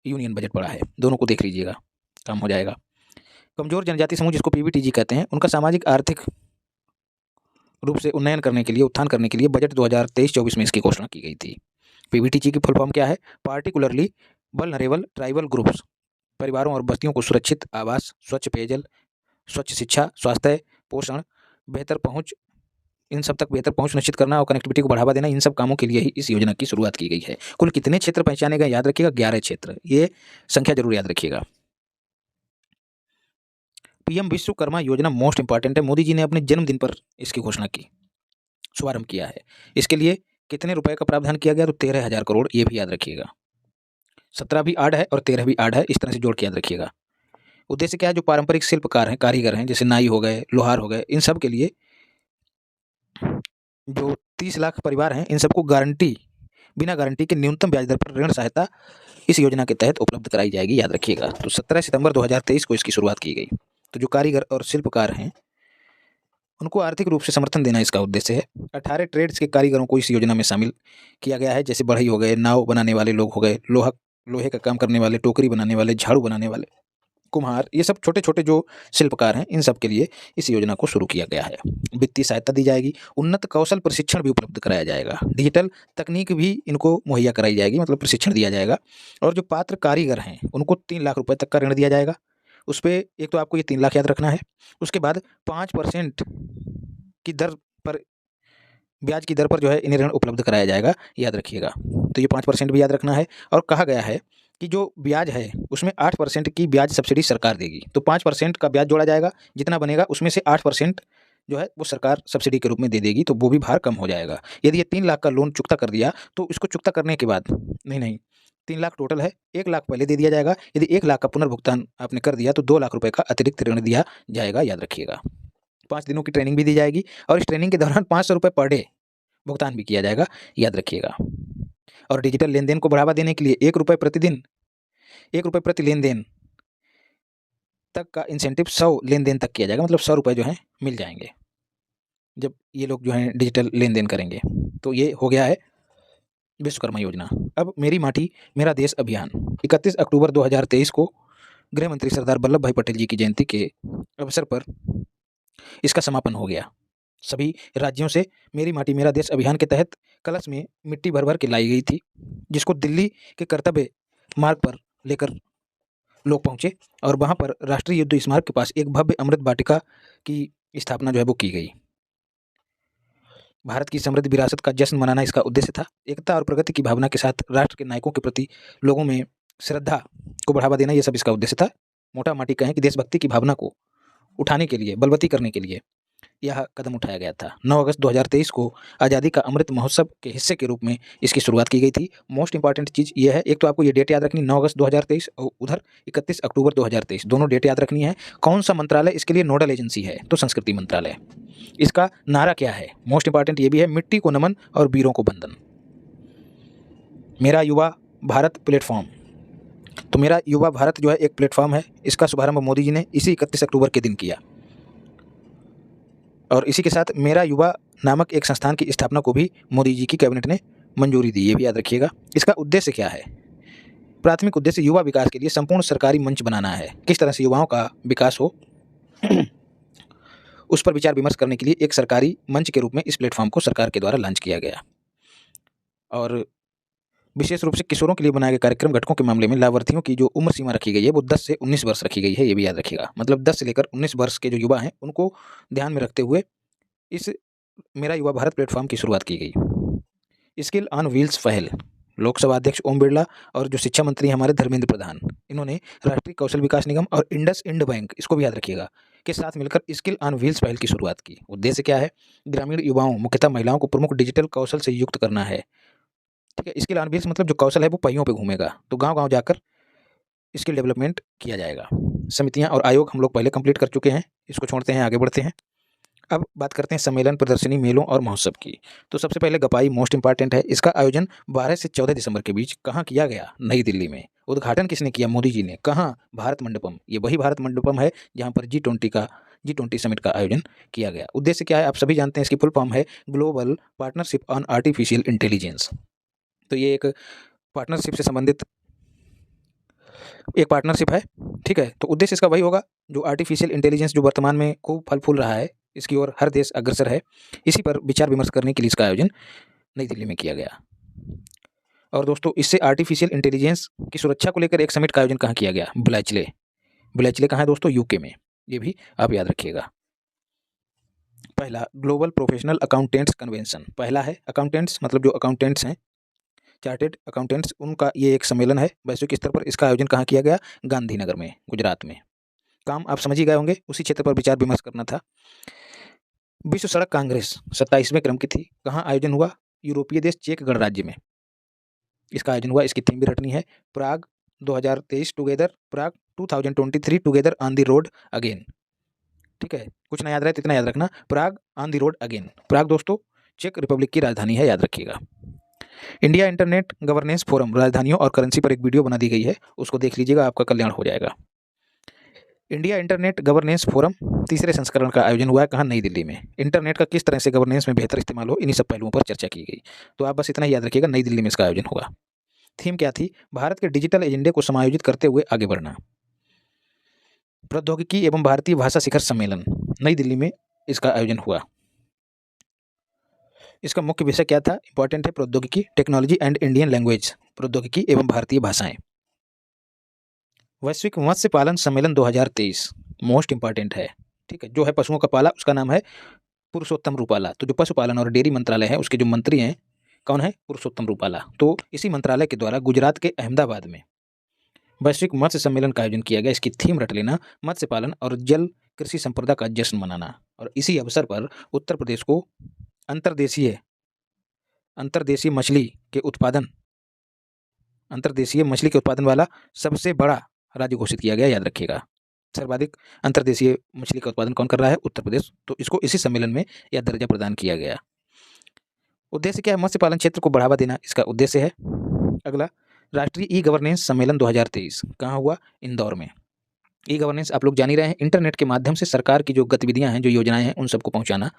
यूनियन बजट पड़ा है, दोनों को देख लीजिएगा, काम हो जाएगा। कमजोर जनजाति समूह जिसको पीबीटीजी कहते हैं, उनका सामाजिक आर्थिक रूप से उन्नयन करने के लिए, उत्थान करने के लिए बजट 2023-24 में इसकी घोषणा की गई थी। पीबीटीजी की फुल फॉर्म क्या है? पार्टिकुलरली वल्नरेबल ट्राइबल ग्रुप्स, परिवारों और बस्तियों को सुरक्षित आवास, स्वच्छ पेयजल, स्वच्छ शिक्षा, स्वास्थ्य, पोषण, बेहतर पहुंच, इन सब तक बेहतर पहुंच निश्चित करना और कनेक्टिविटी को बढ़ावा देना, इन सब कामों के लिए ही इस योजना की शुरुआत की गई है। कुल कितने क्षेत्र पहचाने गए? याद रखिएगा, 11 क्षेत्र। ये संख्या जरूर याद रखिएगा। पीएम विश्वकर्मा योजना मोस्ट इंपॉर्टेंट है, मोदी जी ने अपने जन्मदिन पर इसकी घोषणा की, शुभारंभ किया है। इसके लिए कितने रुपए का प्रावधान किया गया? तो 13,000 करोड़, ये भी याद रखिएगा। 17 भी आड है और 13 भी आड है, इस तरह से जोड़ के याद रखिएगा। उद्देश्य क्या है? जो पारंपरिक शिल्पकार हैं, कारीगर हैं, जैसे नाई हो गए, लोहार हो गए, इन सब के लिए जो 30 लाख परिवार हैं, इन सबको बिना गारंटी के न्यूनतम ब्याज दर पर ऋण सहायता इस योजना के तहत उपलब्ध कराई जाएगी, याद रखिएगा। तो 17 सितंबर 2023 को इसकी शुरुआत की गई। तो जो कारीगर और शिल्पकार हैं, उनको आर्थिक रूप से समर्थन देना इसका उद्देश्य है। 18 ट्रेड्स के कारीगरों को इस योजना में शामिल किया गया है, जैसे बढ़ई हो गए, नाव बनाने वाले लोग हो गए, लोहे का काम करने वाले, टोकरी बनाने वाले, झाड़ू बनाने वाले, कुम्हार, ये सब छोटे छोटे जो शिल्पकार हैं, इन सब के लिए इस योजना को शुरू किया गया है। वित्तीय सहायता दी जाएगी, उन्नत कौशल प्रशिक्षण भी उपलब्ध कराया जाएगा, डिजिटल तकनीक भी इनको मुहैया कराई जाएगी, मतलब प्रशिक्षण दिया जाएगा। और जो पात्र कारीगर हैं उनको 3 लाख रुपए तक का ऋण दिया जाएगा। उस पर एक तो आपको ये 3 लाख याद रखना है, उसके बाद 5% की दर पर ब्याज की दर पर जो है इन्हें ऋण उपलब्ध कराया जाएगा, याद रखिएगा। तो ये 5% भी याद रखना है। और कहा गया है कि जो ब्याज है उसमें 8% की ब्याज सब्सिडी सरकार देगी। तो 5% का ब्याज जोड़ा जाएगा, जितना बनेगा उसमें से 8% जो है वो सरकार सब्सिडी के रूप में दे देगी, तो वो भी भार कम हो जाएगा। यदि ये 3 लाख का लोन चुकता कर दिया तो इसको चुकता करने के बाद नहीं 3 लाख टोटल है, 1 लाख पहले दे दिया जाएगा। यदि 1 लाख का पुनर्भुगतान आपने कर दिया तो 2 लाख रुपए का अतिरिक्त ऋण दिया जाएगा, याद रखिएगा। 5 दिनों की ट्रेनिंग भी दी जाएगी और इस ट्रेनिंग के दौरान 500 रुपये पर डे भुगतान भी किया जाएगा, याद रखिएगा। और डिजिटल लेन-देन को बढ़ावा देने के लिए 1 रुपये प्रतिदिन, 1 रुपये प्रति लेन-देन तक का इंसेंटिव 100 लेन-देन तक किया जाएगा, मतलब 100 रुपये जो हैं मिल जाएंगे जब ये लोग जो हैं डिजिटल लेन-देन करेंगे। तो ये हो गया है विश्वकर्मा योजना। अब मेरी माटी मेरा देश अभियान 31 अक्टूबर 2023 को गृह मंत्री सरदार वल्लभ भाई पटेल जी की जयंती के अवसर पर इसका समापन हो गया। सभी राज्यों से मेरी माटी मेरा देश अभियान के तहत कलश में मिट्टी भर भर के लाई गई थी, जिसको दिल्ली के कर्तव्य मार्ग पर लेकर लोग पहुंचे और वहां पर राष्ट्रीय युद्ध स्मारक के पास एक भव्य अमृत वाटिका की स्थापना जो है वो की गई। भारत की समृद्ध विरासत का जश्न मनाना इसका उद्देश्य था। एकता और प्रगति की भावना के साथ राष्ट्र के नायकों के प्रति लोगों में श्रद्धा को बढ़ावा देना, ये सब इसका उद्देश्य था। मोटा माटी कहें कि देशभक्ति की भावना को उठाने के लिए, बलवती करने के लिए यह कदम उठाया गया था। 9 अगस्त 2023 को आज़ादी का अमृत महोत्सव के हिस्से के रूप में इसकी शुरुआत की गई थी। मोस्ट इंपॉर्टेंट चीज़ ये है, एक तो आपको ये डेट याद रखनी 9 अगस्त 2023 और उधर 31 अक्टूबर 2023, दोनों डेट याद रखनी है। कौन सा मंत्रालय इसके लिए नोडल एजेंसी है? तो संस्कृति मंत्रालय। इसका नारा क्या है? मोस्ट इंपॉर्टेंट ये भी है, मिट्टी को नमन और वीरों को वंदन। मेरा युवा भारत प्लेटफॉर्म, तो मेरा युवा भारत जो है एक प्लेटफॉर्म है। इसका शुभारंभ मोदी जी ने इसी 31 अक्टूबर के दिन किया और इसी के साथ मेरा युवा नामक एक संस्थान की स्थापना को भी मोदी जी की कैबिनेट ने मंजूरी दी, ये भी याद रखिएगा। इसका उद्देश्य क्या है? प्राथमिक उद्देश्य युवा विकास के लिए संपूर्ण सरकारी मंच बनाना है। किस तरह से युवाओं का विकास हो उस पर विचार विमर्श करने के लिए एक सरकारी मंच के रूप में इस प्लेटफॉर्म को सरकार के द्वारा लॉन्च किया गया। और विशेष रूप से किशोरों के लिए बनाए गए कार्यक्रम घटकों के मामले में लाभार्थियों की जो उम्र सीमा रखी गई है वो 10 से 19 वर्ष रखी गई है, ये भी याद रखिएगा। मतलब 10 से लेकर 19 वर्ष के जो युवा हैं उनको ध्यान में रखते हुए इस मेरा युवा भारत प्लेटफॉर्म की शुरुआत की गई। स्किल ऑन व्हील्स पहल, लोकसभा अध्यक्ष ओम बिरला और जो शिक्षा मंत्री हमारे धर्मेंद्र प्रधान, इन्होंने राष्ट्रीय कौशल विकास निगम और इंडसइंड बैंक, इसको भी याद रखिएगा, के साथ मिलकर स्किल ऑन व्हील्स पहल की शुरुआत की। उद्देश्य क्या है? ग्रामीण युवाओं, मुख्यतः महिलाओं को प्रमुख डिजिटल कौशल से युक्त करना है। ठीक है, स्किल ऑन व्हील्स मतलब जो कौशल है वो पहियों पे घूमेगा, तो गांव-गांव जाकर स्किल डेवलपमेंट किया जाएगा। समितियां और आयोग हम लोग पहले कंप्लीट कर चुके हैं, इसको छोड़ते हैं, आगे बढ़ते हैं। अब बात करते हैं सम्मेलन, प्रदर्शनी, मेलों और महोत्सव की। तो सबसे पहले गपाई मोस्ट इंपॉर्टेंट है। इसका आयोजन 12 से 14 दिसंबर के बीच कहाँ किया गया? नई दिल्ली में। उद्घाटन किसने किया? मोदी जी ने। कहाँ? भारत मंडपम। ये वही भारत मंडपम है जहाँ पर G20 समिट का आयोजन किया गया। उद्देश्य क्या है? आप सभी जानते हैं, इसकी फुल फॉर्म है global partnership on artificial intelligence. तो ये एक पार्टनरशिप से संबंधित एक पार्टनरशिप है। ठीक है, तो उद्देश्य इसका वही होगा जो आर्टिफिशियल इंटेलिजेंस जो वर्तमान में खूब फल फूल रहा है, इसकी ओर हर देश अग्रसर है, इसी पर विचार विमर्श करने के लिए इसका आयोजन नई दिल्ली में किया गया। और दोस्तों, इससे आर्टिफिशियल इंटेलिजेंस की सुरक्षा को लेकर एक समिट का आयोजन कहाँ किया गया? ब्लैचले। ब्लैचले कहाँ है दोस्तों? यूके में। ये भी आप याद रखिएगा। पहला ग्लोबल प्रोफेशनल अकाउंटेंट्स कन्वेंशन, पहला है अकाउंटेंट्स, मतलब जो अकाउंटेंट्स हैं, चार्टेड अकाउंटेंट्स, उनका ये एक सम्मेलन है वैश्विक स्तर पर। इसका आयोजन कहाँ किया गया? गांधीनगर में, गुजरात में। काम आप समझ ही गए होंगे, उसी क्षेत्र पर विचार विमर्श करना था। विश्व सड़क कांग्रेस 27वें क्रम की थी। कहाँ आयोजन हुआ? यूरोपीय देश चेक गणराज्य में इसका आयोजन हुआ। इसकी थीम भी रटनी है, प्राग 2023 together, Prague 2023 together on the road again. ठीक है, कुछ ना याद रहे तो इतना याद रखना, प्राग ऑन द रोड अगेन। प्राग दोस्तों चेक रिपब्लिक की राजधानी है, याद रखिएगा। इंडिया इंटरनेट गवर्नेंस फोरम, राजधानियों और करेंसी पर एक वीडियो बना दी गई है, उसको देख लीजिएगा, आपका कल्याण हो जाएगा। इंडिया इंटरनेट गवर्नेंस फोरम 3रे संस्करण का आयोजन हुआ है। कहाँ? नई दिल्ली में। इंटरनेट का किस तरह से गवर्नेंस में बेहतर इस्तेमाल हो, इन्हीं सब पहलुओं पर चर्चा की गई। तो आप बस इतना ही याद रखिएगा, नई दिल्ली में इसका आयोजन हुआ। थीम क्या थी? भारत के डिजिटल एजेंडे को समायोजित करते हुए आगे बढ़ना। प्रौद्योगिकी एवं भारतीय भाषा शिखर सम्मेलन, नई दिल्ली में इसका आयोजन हुआ। इसका मुख्य विषय क्या था? इंपॉर्टेंट है, प्रौद्योगिकी, टेक्नोलॉजी एंड इंडियन लैंग्वेज, प्रौद्योगिकी एवं भारतीय भाषाएं। वैश्विक मत्स्य पालन सम्मेलन 2023 मोस्ट इंपॉर्टेंट है। ठीक है, जो है पशुओं का पाला, उसका नाम है पुरुषोत्तम रूपाला। तो जो पशुपालन और डेयरी मंत्रालय है उसके जो मंत्री हैं कौन है? पुरुषोत्तम रूपाला। तो इसी मंत्रालय के द्वारा गुजरात के अहमदाबाद में वैश्विक मत्स्य सम्मेलन का आयोजन किया गया। इसकी थीम रट लेना, मत्स्य पालन और जल कृषि संपदा का जश्न मनाना। और इसी अवसर पर उत्तर प्रदेश को अंतर्देशीय मछली के उत्पादन वाला सबसे बड़ा राज्य घोषित किया गया, याद रखिएगा। सर्वाधिक अंतर्देशीय मछली का उत्पादन कौन कर रहा है? उत्तर प्रदेश। तो इसको इसी सम्मेलन में यह दर्जा प्रदान किया गया। उद्देश्य क्या है? मत्स्य पालन क्षेत्र को बढ़ावा देना इसका उद्देश्य है। अगला, राष्ट्रीय ई गवर्नेंस सम्मेलन 2023 कहाँ हुआ? इंदौर में। ई गवर्नेंस आप लोग जान ही रहे हैं, इंटरनेट के माध्यम से सरकार की जो गतिविधियां हैं, जो योजनाएं हैं, उन सबको पहुंचाना,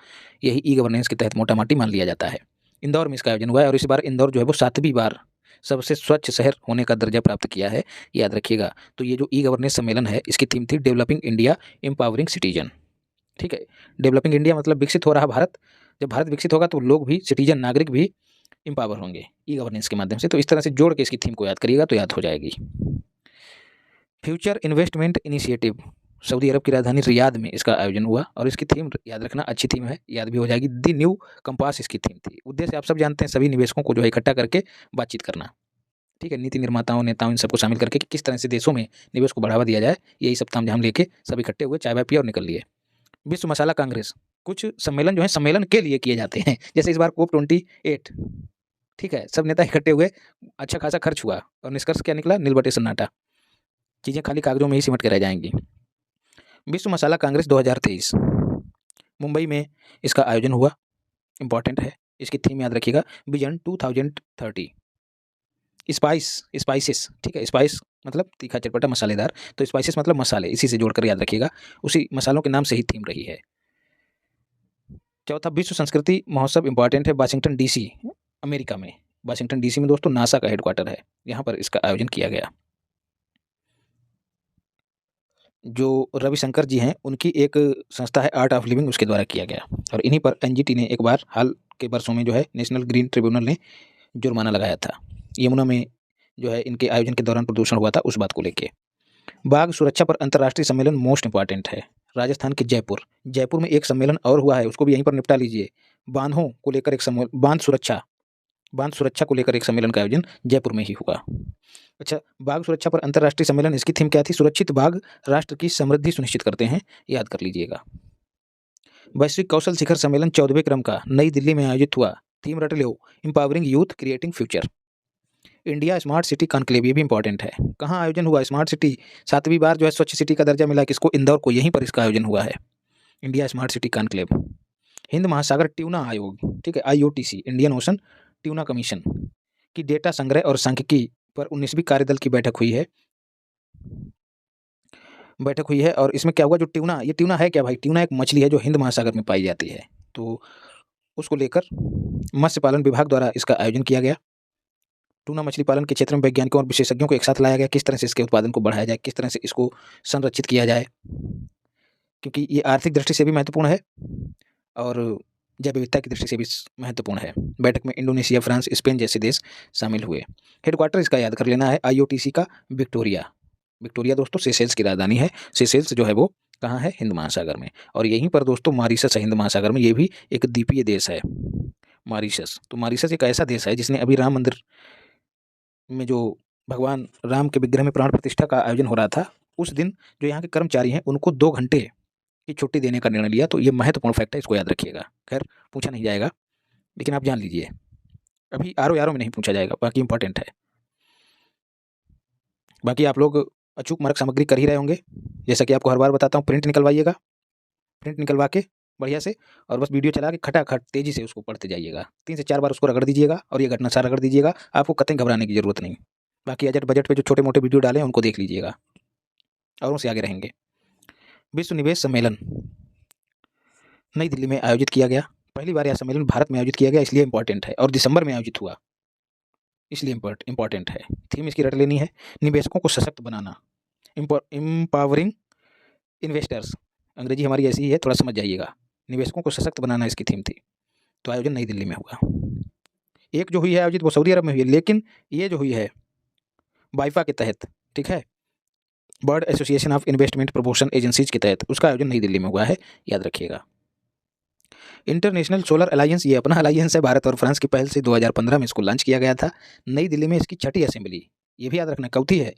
यही ई गवर्नेंस के तहत मोटा मोटी मान लिया जाता है। इंदौर में इसका आयोजन हुआ है और इस बार इंदौर जो है वो 7वीं बार सबसे स्वच्छ शहर होने का दर्जा प्राप्त किया है, याद रखिएगा। तो ये जो ई गवर्नेंस सम्मेलन है इसकी थीम थी डेवलपिंग इंडिया एम्पावरिंग सिटीजन। ठीक है, डेवलपिंग इंडिया मतलब विकसित हो रहा भारत। जब भारत विकसित होगा तो लोग भी, सिटीजन, नागरिक भी एम्पावर होंगे ई गवर्नेंस के माध्यम से। तो इस तरह से जोड़ के इसकी थीम को याद करिएगा तो याद हो जाएगी। फ्यूचर इन्वेस्टमेंट इनिशिएटिव, सऊदी अरब की राजधानी रियाद में इसका आयोजन हुआ और इसकी थीम याद रखना, अच्छी थीम है, याद भी हो जाएगी। दी न्यू कंपास इसकी थीम थी। उद्देश्य आप सब जानते हैं, सभी निवेशकों को जो है इकट्ठा करके बातचीत करना। ठीक है, नीति निर्माताओं, नेताओं, इन सबको शामिल करके कि किस तरह से देशों में निवेश को बढ़ावा दिया जाए, यही सब तामझाम लेके सब इकट्ठे हुए, चाय वाय पिए और निकल लिए। विश्व मसाला कांग्रेस, कुछ सम्मेलन जो है सम्मेलन के लिए किए जाते हैं, जैसे इस बार COP28। ठीक है, सब नेता इकट्ठे हुए, अच्छा खासा खर्च हुआ और निष्कर्ष क्या निकला? नीलबटे सन्नाटा, चीज़ें खाली कागजों में ही सिमट के रह जाएंगी। विश्व मसाला कांग्रेस 2023 मुंबई में इसका आयोजन हुआ, इंपॉर्टेंट है। इसकी थीम याद रखिएगा, विजन 2030। स्पाइसेस, ठीक है, स्पाइस मतलब तीखा चटपटा मसालेदार, तो स्पाइसेस मतलब मसाले, इसी से जोड़कर याद रखिएगा, उसी मसालों के नाम से ही थीम रही है। चौथा, विश्व संस्कृति महोत्सव, इंपॉर्टेंट है, वाशिंगटन DC अमेरिका में। वाशिंगटन DC में दोस्तों नासा का हेडक्वार्टर है, यहाँ पर इसका आयोजन किया गया। जो रविशंकर जी हैं उनकी एक संस्था है आर्ट ऑफ लिविंग, उसके द्वारा किया गया। और इन्हीं पर NGT ने एक बार हाल के वर्षों में जो है नेशनल ग्रीन ट्रिब्यूनल ने जुर्माना लगाया था। यमुना में जो है इनके आयोजन के दौरान प्रदूषण हुआ था, उस बात को लेके। बाघ सुरक्षा पर अंतर्राष्ट्रीय सम्मेलन मोस्ट इंपॉर्टेंट है, राजस्थान के जयपुर में एक सम्मेलन और हुआ है, उसको भी यहीं पर निपटा लीजिए। बांध सुरक्षा को लेकर एक सम्मेलन का आयोजन जयपुर में ही हुआ। अच्छा, बाघ सुरक्षा पर अंतर्राष्ट्रीय सम्मेलन, इसकी थीम क्या थी? सुरक्षित बाघ राष्ट्र की समृद्धि सुनिश्चित करते हैं, याद कर लीजिएगा। वैश्विक कौशल शिखर सम्मेलन 14वें क्रम का नई दिल्ली में आयोजित हुआ, थीम रट लो, empowering youth creating future. India smart city conclave, ये भी इंपॉर्टेंट है, कहाँ आयोजन हुआ? स्मार्ट सिटी, 7वीं बार जो है स्वच्छ सिटी का दर्जा मिला किसको? इंदौर को, यहीं पर इसका आयोजन हुआ है, India smart city conclave. Hind महासागर ट्यूना आयोग, ठीक है, IOTC, Indian ocean tuna commission की डेटा संग्रह और सांख्यिकी पर 19वीं कार्यदल की बैठक हुई है। और इसमें क्या हुआ? जो ट्यूना, ये ट्यूना है क्या भाई? ट्यूना एक मछली है जो हिंद महासागर में पाई जाती है, तो उसको लेकर मत्स्य पालन विभाग द्वारा इसका आयोजन किया गया। टूना मछली पालन के क्षेत्र में वैज्ञानिकों और विशेषज्ञों को एक साथ लाया गया, किस तरह से इसके उत्पादन को बढ़ाया जाए, किस तरह से इसको संरक्षित किया जाए, क्योंकि ये आर्थिक दृष्टि से भी महत्वपूर्ण है और जैव विविधता की दृष्टि से भी महत्वपूर्ण है। बैठक में इंडोनेशिया, फ्रांस, स्पेन जैसे देश शामिल हुए। हेडक्वार्टर इसका याद कर लेना है, IOTC का विक्टोरिया दोस्तों सेशेल्स की राजधानी है। सेशेल्स जो है वो कहाँ है? हिंद महासागर में। और यहीं पर दोस्तों मॉरिशस है हिंद महासागर में, ये भी एक द्वीपीय देश है मॉरिशस। तो मॉरिशस एक ऐसा देश है जिसने अभी राम मंदिर में जो भगवान राम के विग्रह में प्राण प्रतिष्ठा का आयोजन हो रहा था, उस दिन जो यहाँ के कर्मचारी हैं उनको 2 घंटे की छुट्टी देने का निर्णय लिया। तो ये महत्वपूर्ण फैक्ट है, इसको याद रखिएगा। खैर पूछा नहीं जाएगा लेकिन आप जान लीजिए, अभी आरो में नहीं पूछा जाएगा, बाकी इंपॉर्टेंट है। बाकी आप लोग अचूक मार्क सामग्री कर ही रहे होंगे, जैसा कि आपको हर बार बताता हूँ। प्रिंट निकलवाइएगा, प्रिंट निकलवा के बढ़िया से, और बस वीडियो चला के खटाखट तेज़ी से उसको पढ़ते जाइएगा। 3 से 4 बार उसको रगड़ दीजिएगा और ये घटना सारा रगड़ दीजिएगा, आपको कतई घबराने की ज़रूरत नहीं। बाकी अजट बजट पे जो छोटे मोटे वीडियो डाले हैं उनको देख लीजिएगा और उनसे आगे रहेंगे। विश्व निवेश सम्मेलन नई दिल्ली में आयोजित किया गया, पहली बार यह सम्मेलन भारत में आयोजित किया गया, इसलिए इंपॉर्टेंट है, और दिसंबर में आयोजित हुआ, इसलिए इंपॉर्टेंट है। थीम इसकी रट लेनी है, निवेशकों को सशक्त बनाना, एम्पावरिंग इन्वेस्टर्स, अंग्रेजी हमारी ऐसी ही है, थोड़ा समझ जाइएगा। निवेशकों को सशक्त बनाना इसकी थीम थी। तो आयोजन नई दिल्ली में हुआ। एक जो हुई है आयोजित वो सऊदी अरब में हुई है, लेकिन ये जो हुई है बाइफा के तहत, ठीक है, world association of investment promotion agencies के तहत, उसका आयोजन नई दिल्ली में हुआ है, याद रखिएगा। इंटरनेशनल सोलर अलायंस ये अपना अलायंस है, भारत और फ्रांस की पहल से 2015 में इसको लॉन्च किया गया था। नई दिल्ली में इसकी छठी असेंबली, ये भी याद रखना चौथी है,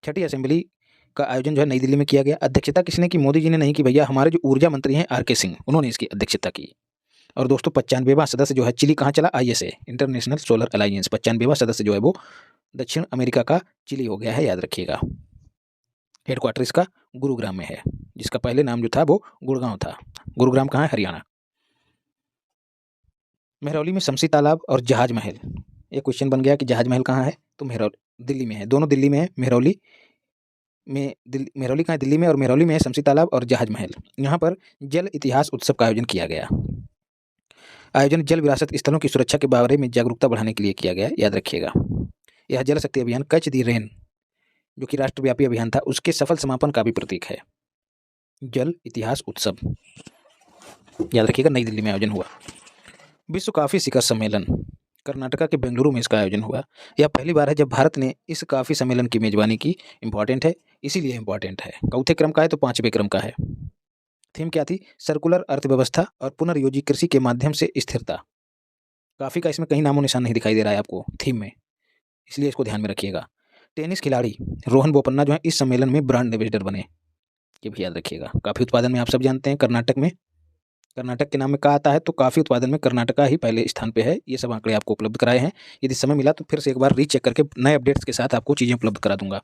छठी असेंबली का आयोजन जो है नई दिल्ली में किया गया। अध्यक्षता किसने की? मोदी जी ने नहीं की भैया, हमारे जो ऊर्जा मंत्री हैं आर के सिंह, उन्होंने इसकी अध्यक्षता की। और दोस्तों 95वां सदस्य जो है चिली कहाँ चला? ISA, इंटरनेशनल सोलर अलायंस, 95वां सदस्य जो है वो दक्षिण अमेरिका का चिली हो गया है, याद रखिएगा। हेडक्वार्टर इसका गुरुग्राम में है, जिसका पहले नाम जो था वो गुड़गांव था। गुरुग्राम कहाँ है? हरियाणा। महरौली में शमसी तालाब और जहाज महल, ये क्वेश्चन बन गया कि जहाज महल कहाँ है, तो महरौली दिल्ली में है, दोनों दिल्ली में है। महरौली कहाँ है? दिल्ली में, और महरौली में है शमसी तालाब और जहाज महल। यहाँ पर जल इतिहास उत्सव का आयोजन किया गया। आयोजन जल विरासत स्थलों की सुरक्षा के बारे में जागरूकता बढ़ाने के लिए किया गया, याद रखिएगा। यह जल शक्ति अभियान कैच दी रेन, जो कि राष्ट्रव्यापी अभियान था, उसके सफल समापन का भी प्रतीक है। जल इतिहास उत्सव, याद रखिएगा, नई दिल्ली में आयोजन हुआ। विश्व काफी शिखर सम्मेलन, कर्नाटका के बेंगलुरु में इसका आयोजन हुआ। यह पहली बार है जब भारत ने इस काफी सम्मेलन की मेजबानी की। इंपॉर्टेंट है, इसीलिए इंपॉर्टेंट है। चौथे क्रम का है तो 5वें क्रम का है। थीम क्या थी? सर्कुलर अर्थव्यवस्था और पुनर्योजी कृषि के माध्यम से स्थिरता। काफी का इसमें कहीं नामो निशान नहीं दिखाई दे रहा है आपको थीम में, इसलिए इसको ध्यान में रखिएगा। टेनिस खिलाड़ी रोहन बोपन्ना जो है इस सम्मेलन में ब्रांड एम्बेसडर बने, ये भी याद रखिएगा। काफी उत्पादन में आप सब जानते हैं कर्नाटक में, कर्नाटक के नाम में कहा आता है तो काफी उत्पादन में कर्नाटका ही पहले स्थान पे है। ये सब आंकड़े आपको उपलब्ध कराए हैं। यदि समय मिला तो फिर से एक बार रीचेक करके नए अपडेट्स के साथ आपको चीजें उपलब्ध करा दूंगा।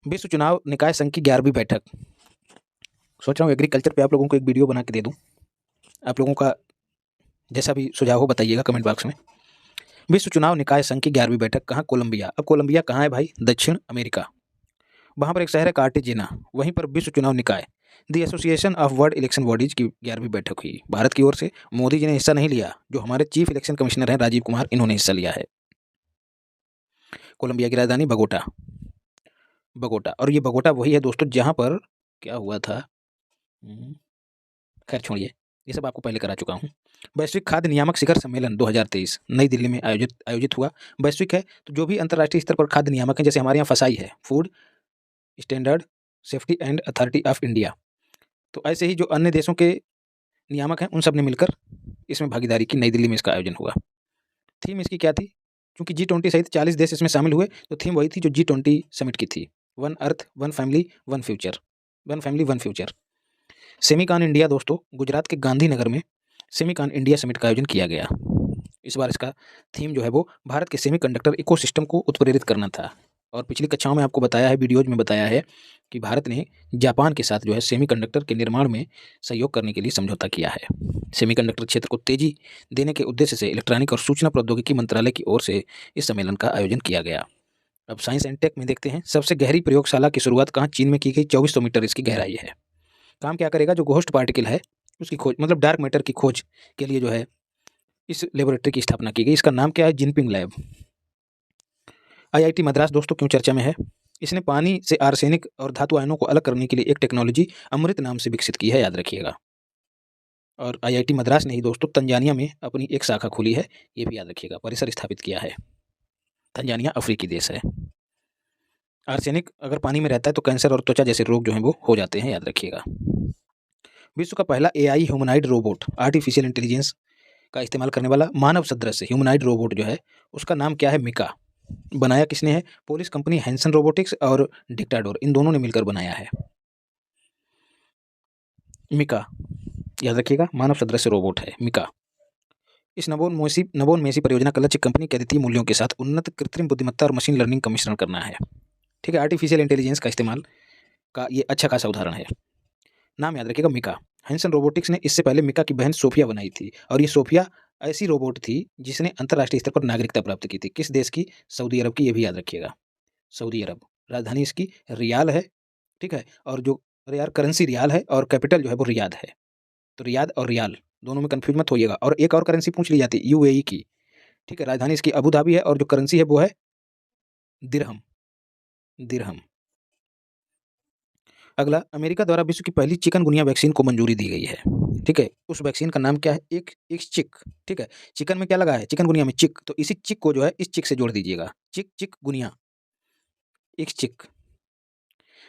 विश्व चुनाव निकाय संघ की 11वीं बैठक, सोच रहा हूँ एग्रीकल्चर पे आप लोगों को एक वीडियो बना के दे दूं। आप लोगों का जैसा भी सुझाव हो बताइएगा कमेंट बॉक्स में। विश्व चुनाव निकाय संघ की 11वीं बैठक कहाँ? कोलंबिया। अब कोलंबिया कहाँ है भाई? दक्षिण अमेरिका। वहाँ पर एक शहर है कार्टेजेना, वहीं पर विश्व चुनाव निकाय the association of world election bodies की 11वीं बैठक हुई। भारत की ओर से मोदी जी ने हिस्सा नहीं लिया, जो हमारे चीफ इलेक्शन कमिश्नर हैं राजीव कुमार, इन्होंने हिस्सा लिया है। कोलंबिया की राजधानी बगोटा, और ये बगोटा वही है दोस्तों जहाँ पर क्या हुआ था, खैर छोड़िए, ये सब आपको पहले करा चुका हूँ। वैश्विक खाद्य नियामक शिखर सम्मेलन 2023 नई दिल्ली में आयोजित हुआ। वैश्विक है तो जो भी अंतर्राष्ट्रीय स्तर पर खाद्य नियामक हैं, जैसे हमारे यहाँ फसाई है, food standard safety and authority of India, तो ऐसे ही जो अन्य देशों के नियामक हैं उन सब ने मिलकर इसमें भागीदारी की। नई दिल्ली में इसका आयोजन हुआ। थीम इसकी क्या थी? क्योंकि G20 सहित 40 देश इसमें शामिल हुए, तो थीम वही थी जो G20 समिट की थी, one earth one family one future, one family one future. Semicon India दोस्तों, गुजरात के गांधीनगर में सेमिकॉन इंडिया समिट का आयोजन किया गया। इस बार इसका थीम जो है वो भारत के सेमीकंडक्टर इकोसिस्टम को उत्प्रेरित करना था। और पिछली कक्षाओं में आपको बताया है, वीडियोज में बताया है कि भारत ने जापान के साथ जो है सेमीकंडक्टर के निर्माण में सहयोग करने के लिए समझौता किया है। सेमीकंडक्टर क्षेत्र को तेजी देने के उद्देश्य से इलेक्ट्रॉनिक और सूचना प्रौद्योगिकी मंत्रालय की ओर से इस सम्मेलन का आयोजन किया गया। अब साइंस एंड टेक में देखते हैं, सबसे गहरी प्रयोगशाला की शुरुआत कहाँ? चीन में की गई। 2400 मीटर इसकी गहराई है। काम क्या करेगा? जो घोस्ट पार्टिकल है उसकी खोज, मतलब डार्क मैटर की खोज के लिए जो है इस लेबोरेटरी की स्थापना की गई। इसका नाम क्या है? Jinping lab. IIT मद्रास दोस्तों क्यों चर्चा में है? इसने पानी से आर्सेनिक और धातु आयनों को अलग करने के लिए एक टेक्नोलॉजी अमृत नाम से विकसित की है, याद रखिएगा। और IIT मद्रास ने ही दोस्तों तंजानिया में अपनी एक शाखा खोली है, ये भी याद रखिएगा, परिसर स्थापित किया है। तंजानिया अफ्रीकी देश है। आर्सेनिक अगर पानी में रहता है तो कैंसर और त्वचा जैसे रोग जो हैं वो हो जाते हैं, याद रखिएगा। विश्व का पहला AI humanoid robot, artificial intelligence का इस्तेमाल करने वाला मानव सदृश ह्यूमनाइड रोबोट जो है उसका नाम क्या है? मिका। बनाया किसने है? पोलिश कंपनी हैंसन रोबोटिक्स और डिक्टाडोर, इन दोनों ने मिलकर बनाया है मिका, याद रखिएगा, मानव सदृश रोबोट है मिका। इस नवोन्मेषी परियोजना का लक्ष्य कंपनी के अद्वितीय मूल्यों के साथ उन्नत कृत्रिम बुद्धिमत्ता और मशीन लर्निंग का मिश्रण करना है। ठीक है, आर्टिफिशियल इंटेलिजेंस का इस्तेमाल का ये अच्छा खासा उदाहरण है। नाम याद रखिएगा मिका। हैंसन रोबोटिक्स ने इससे पहले मिका की बहन सोफिया बनाई थी, और ये सोफिया ऐसी रोबोट थी जिसने अंतर्राष्ट्रीय स्तर पर नागरिकता प्राप्त की थी। किस देश की? सऊदी अरब की, ये भी याद रखिएगा, सऊदी अरब। राजधानी इसकी रियाल है, ठीक है, और जो अरे यार करेंसी रियाल है और कैपिटल जो है वो रियाद है। तो रियाद और रियाल दोनों में कंफ्यूज मत होइएगा। और एक और करेंसी पूछ ली जाती है UAE की, ठीक है। राजधानी इसकी अबू धाबी है और जो करेंसी है वो है दिरहम, दिरहम। अगला, अमेरिका द्वारा विश्व की पहली चिकनगुनिया वैक्सीन को मंजूरी दी गई है, ठीक है। उस वैक्सीन का नाम क्या है? एक चिक, ठीक है। चिकन में क्या लगा है? चिकनगुनिया में चिक, तो इसी चिक को जो है इस चिक से जोड़ दीजिएगा, चिक चिक गुनिया, एक चिक।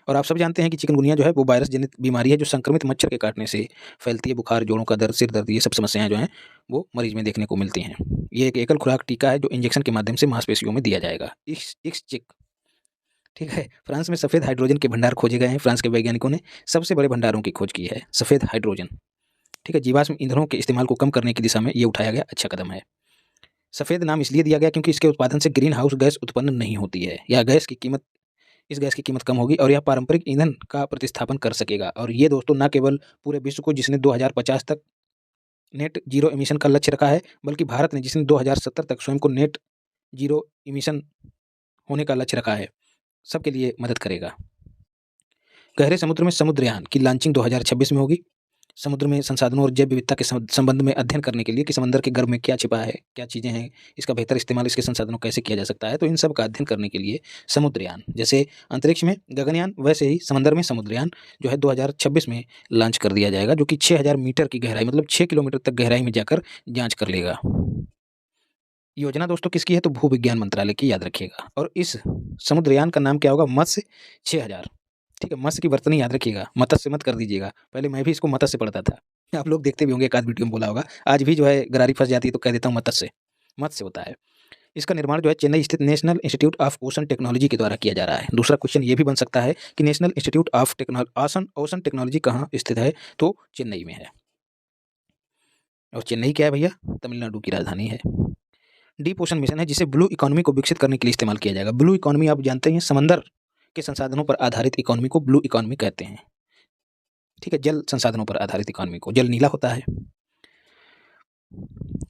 और आप सब जानते हैं कि चिकनगुनिया जो है वो वायरस जनित बीमारी है जो संक्रमित मच्छर के काटने से फैलती है। बुखार, जोड़ों का दर्द, सिर दर्द, ये सब समस्याएं जो हैं वो मरीज में देखने को मिलती हैं। ये एक एकल खुराक टीका है जो इंजेक्शन के माध्यम से मांसपेशियों में दिया जाएगा। IXCHIQ, ठीक है। फ्रांस में सफ़ेद हाइड्रोजन के भंडार खोजे गए हैं। फ्रांस के वैज्ञानिकों ने सबसे बड़े भंडारों की खोज की है, सफ़ेद हाइड्रोजन, ठीक है। जीवाश्म ईंधनों के इस्तेमाल को कम करने की दिशा में ये उठाया गया अच्छा कदम है। सफ़ेद नाम इसलिए दिया गया क्योंकि इसके उत्पादन से ग्रीन हाउस गैस उत्पन्न नहीं होती है। इस गैस की कीमत कम होगी और यह पारंपरिक ईंधन का प्रतिस्थापन कर सकेगा। और ये दोस्तों न केवल पूरे विश्व को जिसने 2050 तक नेट जीरो एमिशन का लक्ष्य रखा है, बल्कि भारत ने जिसने 2070 तक स्वयं को नेट जीरो एमिशन होने का लक्ष्य रखा है, सबके लिए मदद करेगा। गहरे समुद्र में समुद्रयान की लॉन्चिंग 2026 में होगी। समुद्र में संसाधनों और जैव विविधता के संबंध में अध्ययन करने के लिए कि समंदर के गर्भ में क्या छिपा है, क्या चीज़ें हैं, इसका बेहतर इस्तेमाल, इसके संसाधनों कैसे किया जा सकता है, तो इन सब का अध्ययन करने के लिए समुद्रयान, जैसे अंतरिक्ष में गगनयान वैसे ही समंदर में समुद्रयान जो है 2026 में लॉन्च कर दिया जाएगा, जो कि 6000 मीटर की गहराई मतलब 6 किलोमीटर तक गहराई में जाकर जाँच कर लेगा। योजना दोस्तों किसकी है, तो भूविज्ञान मंत्रालय की, याद रखिएगा। और इस समुद्रयान का नाम क्या होगा, मत्स्य 6000, ठीक है। मत्स्य की वर्तनी याद रखिएगा, मत्स्य मत कर दीजिएगा। पहले मैं भी इसको मत्स्य पढ़ता था, आप लोग देखते भी होंगे, एक आध वीडियो में बोला होगा। आज भी जो है गरारी फंस जाती है तो कह देता हूँ मत्स्य, मत्स्य होता है। इसका निर्माण जो है चेन्नई स्थित national institute of ocean technology के द्वारा किया जा रहा है। दूसरा क्वेश्चन ये भी बन सकता है कि national institute of ocean technology कहाँ स्थित है, तो चेन्नई में है। और चेन्नई क्या है भैया, तमिलनाडु की राजधानी है। डीप ओशन मिशन है जिसे ब्लू इकोनॉमी को विकसित करने के लिए इस्तेमाल किया जाएगा। ब्लू इकोनॉमी आप जानते हैं, समंदर के संसाधनों पर आधारित इकोनॉमी को ब्लू इकोनॉमी कहते हैं, ठीक है। जल संसाधनों पर आधारित इकोनॉमी को, जल नीला होता है।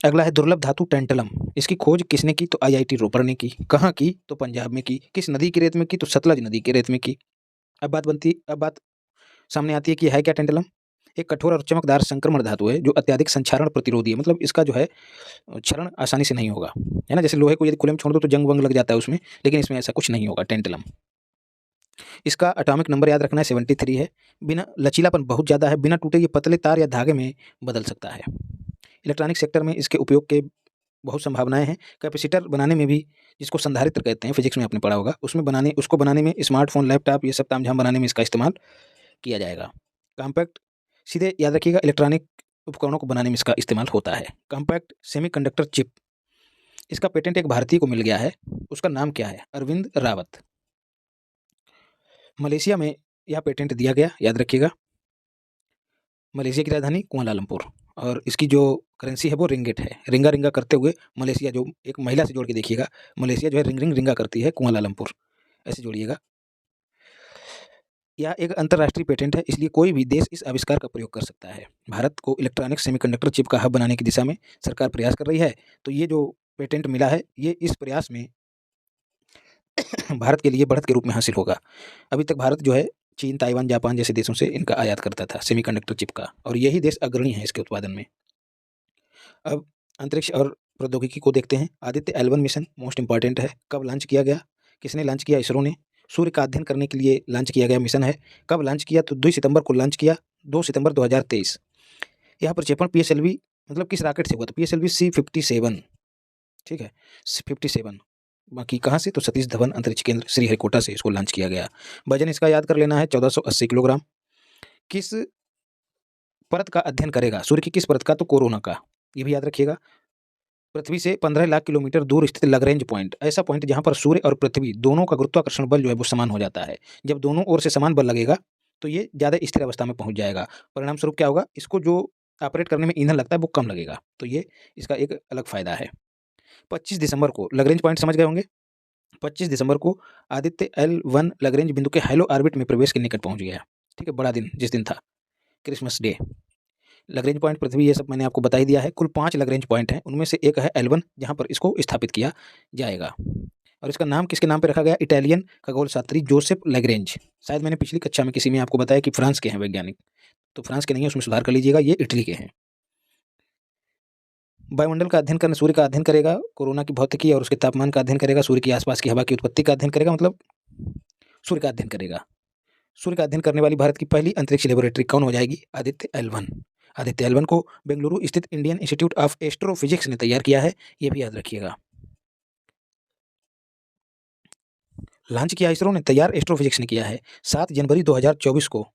अगला है दुर्लभ धातु टेंटलम। इसकी खोज किसने की, तो IIT रोपड़ ने की। कहाँ की, तो पंजाब में की। किस नदी की रेत में की, तो सतलज नदी की रेत में की। अब बात सामने आती है कि है क्या टेंटलम। एक कठोर और चमकदार संक्रमण धातु है जो अत्यधिक संक्षारण प्रतिरोधी है, मतलब इसका जो है क्षरण आसानी से नहीं होगा, है ना। जैसे लोहे को यदि खुले में छोड़ दो तो जंग वंग लग जाता है उसमें, लेकिन इसमें ऐसा कुछ नहीं होगा, टेंटलम। इसका एटॉमिक नंबर याद रखना है 73 है। बिना लचीलापन बहुत ज़्यादा है, बिना टूटे ये पतले तार या धागे में बदल सकता है। इलेक्ट्रॉनिक सेक्टर में इसके उपयोग के बहुत संभावनाएं हैं। कैपेसिटर बनाने में भी, जिसको संधारित्र कहते हैं, फिजिक्स में आपने पढ़ा होगा, उसको बनाने में, स्मार्टफोन, लैपटॉप, ये सब तामझाम बनाने में इसका इस्तेमाल किया जाएगा। कॉम्पैक्ट, सीधे याद रखिएगा, इलेक्ट्रॉनिक उपकरणों को बनाने में इसका इस्तेमाल होता है। कॉम्पैक्ट सेमीकंडक्टर चिप, इसका पेटेंट एक भारतीय को मिल गया है। उसका नाम क्या है, अरविंद रावत। मलेशिया में यह पेटेंट दिया गया, याद रखिएगा। मलेशिया की राजधानी कुआलालंपुर, और इसकी जो करेंसी है वो रिंगिट है। रिंगा रिंगा करते हुए मलेशिया, जो एक महिला से जोड़ के देखिएगा, मलेशिया जो है रिंग रिंग रिंगा करती है कुआलालंपुर, ऐसे जोड़िएगा। यह एक अंतर्राष्ट्रीय पेटेंट है, इसलिए कोई भी देश इस आविष्कार का प्रयोग कर सकता है। भारत को इलेक्ट्रॉनिक सेमीकंडक्टर चिप का हब बनाने की दिशा में सरकार प्रयास कर रही है, तो ये जो पेटेंट मिला है ये इस प्रयास में भारत के लिए बढ़त के रूप में हासिल होगा। अभी तक भारत जो है चीन, ताइवान, जापान जैसे देशों से इनका आयात करता था सेमीकंडक्टर चिप का, और यही देश अग्रणी है इसके उत्पादन में। अब अंतरिक्ष और प्रौद्योगिकी को देखते हैं। Aditya L1 mission most important है। कब लॉन्च किया गया, किसने लॉन्च किया, इसरो ने। सूर्य का अध्ययन करने के लिए लॉन्च किया गया मिशन है। कब लॉन्च किया, तो 2 सितंबर को लॉन्च किया, 2 सितंबर 2023। यह प्रक्षेपण PSLV मतलब किस रॉकेट से हुआ, तो PSLV C57, ठीक है, C57। बाकी कहाँ से, तो सतीश धवन अंतरिक्ष केंद्र श्रीहरिकोटा से इसको लॉन्च किया गया। वजन इसका याद कर लेना है 1480 किलोग्राम। किस परत का अध्ययन करेगा, सूर्य की किस परत का, तो कोरोना का, ये भी याद रखिएगा। पृथ्वी से 15 लाख किलोमीटर दूर स्थित लैग्रेंज पॉइंट, ऐसा पॉइंट जहां पर सूर्य और पृथ्वी दोनों का गुरुत्वाकर्षण बल जो है वो समान हो जाता है। जब दोनों ओर से समान बल लगेगा तो ये ज़्यादा स्थिर अवस्था में पहुंच जाएगा। परिणाम स्वरूप क्या होगा, इसको जो ऑपरेट करने में ईंधन लगता है वो कम लगेगा, तो ये इसका एक अलग फायदा है। 25 दिसंबर को लैग्रेंज पॉइंट समझ गए होंगे। 25 दिसंबर को आदित्य L1 लैग्रेंज बिंदु के हैलो ऑर्बिट में प्रवेश के निकट पहुंच गया, ठीक है। बड़ा दिन जिस दिन था, क्रिसमस डे। लैग्रेंज पॉइंट, पृथ्वी, ये सब मैंने आपको बता ही दिया है। कुल 5 लैग्रेंज पॉइंट हैं, उनमें से एक है L1 जहाँ पर इसको स्थापित किया जाएगा। और इसका नाम किसके नाम पर रखा गया, इटालियन खगोल शास्त्री जोसेफ लैग्रेंज। शायद मैंने पिछली कक्षा में किसी में आपको बताया कि फ्रांस के हैं वैज्ञानिक, तो फ्रांस के नहीं है, उसमें सुधार कर लीजिएगा, ये इटली के हैं। वायुमंडल का अध्ययन करना, सूर्य का अध्ययन करेगा, कोरोना की भौतिकी और उसके तापमान का अध्ययन करेगा, सूर्य के आसपास की हवा की उत्पत्ति का अध्ययन करेगा, मतलब सूर्य का अध्ययन करेगा। सूर्य का अध्ययन करने वाली भारत की पहली अंतरिक्ष लेबोरेटरी कौन हो जाएगी, आदित्य L1। आदित्य L1 को बेंगलुरु स्थित इंडियन इंस्टीट्यूट ऑफ एस्ट्रोफिजिक्स ने तैयार किया है, ये भी याद रखिएगा। लॉन्च किया इसरो ने, तैयार एस्ट्रोफिजिक्स ने किया है। 7 जनवरी 2024 को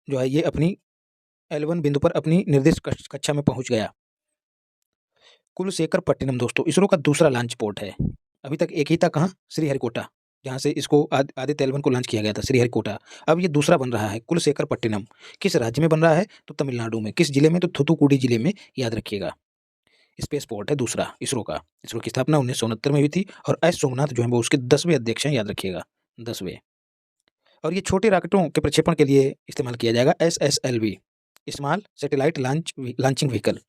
जो है ये अपनी L1 बिंदु पर अपनी निर्दिष्ट कक्षा में पहुंच गया। कुलशेखरपट्टिनम दोस्तों इसरो का दूसरा लॉन्च पोर्ट है। अभी तक एक ही था, कहाँ? श्रीहरिकोटा, जहाँ से इसको आदित्य L1 को लॉन्च किया गया था, श्रीहरिकोटा। अब ये दूसरा बन रहा है कुलशेखरपट्टिनम। किस राज्य में बन रहा है? तो तमिलनाडु में। किस जिले में? तो थूथुकुडी जिले में, याद रखिएगा। स्पेस पोर्ट है दूसरा इसरो का। इसरो की स्थापना 1969 में हुई थी और एस सोमनाथ जो है वो उसके 10वें अध्यक्ष हैं, याद रखिएगा, 10वें। और ये छोटे रॉकेटों के प्रक्षेपण के लिए इस्तेमाल किया जाएगा। SSLV, small satellite launching vehicle.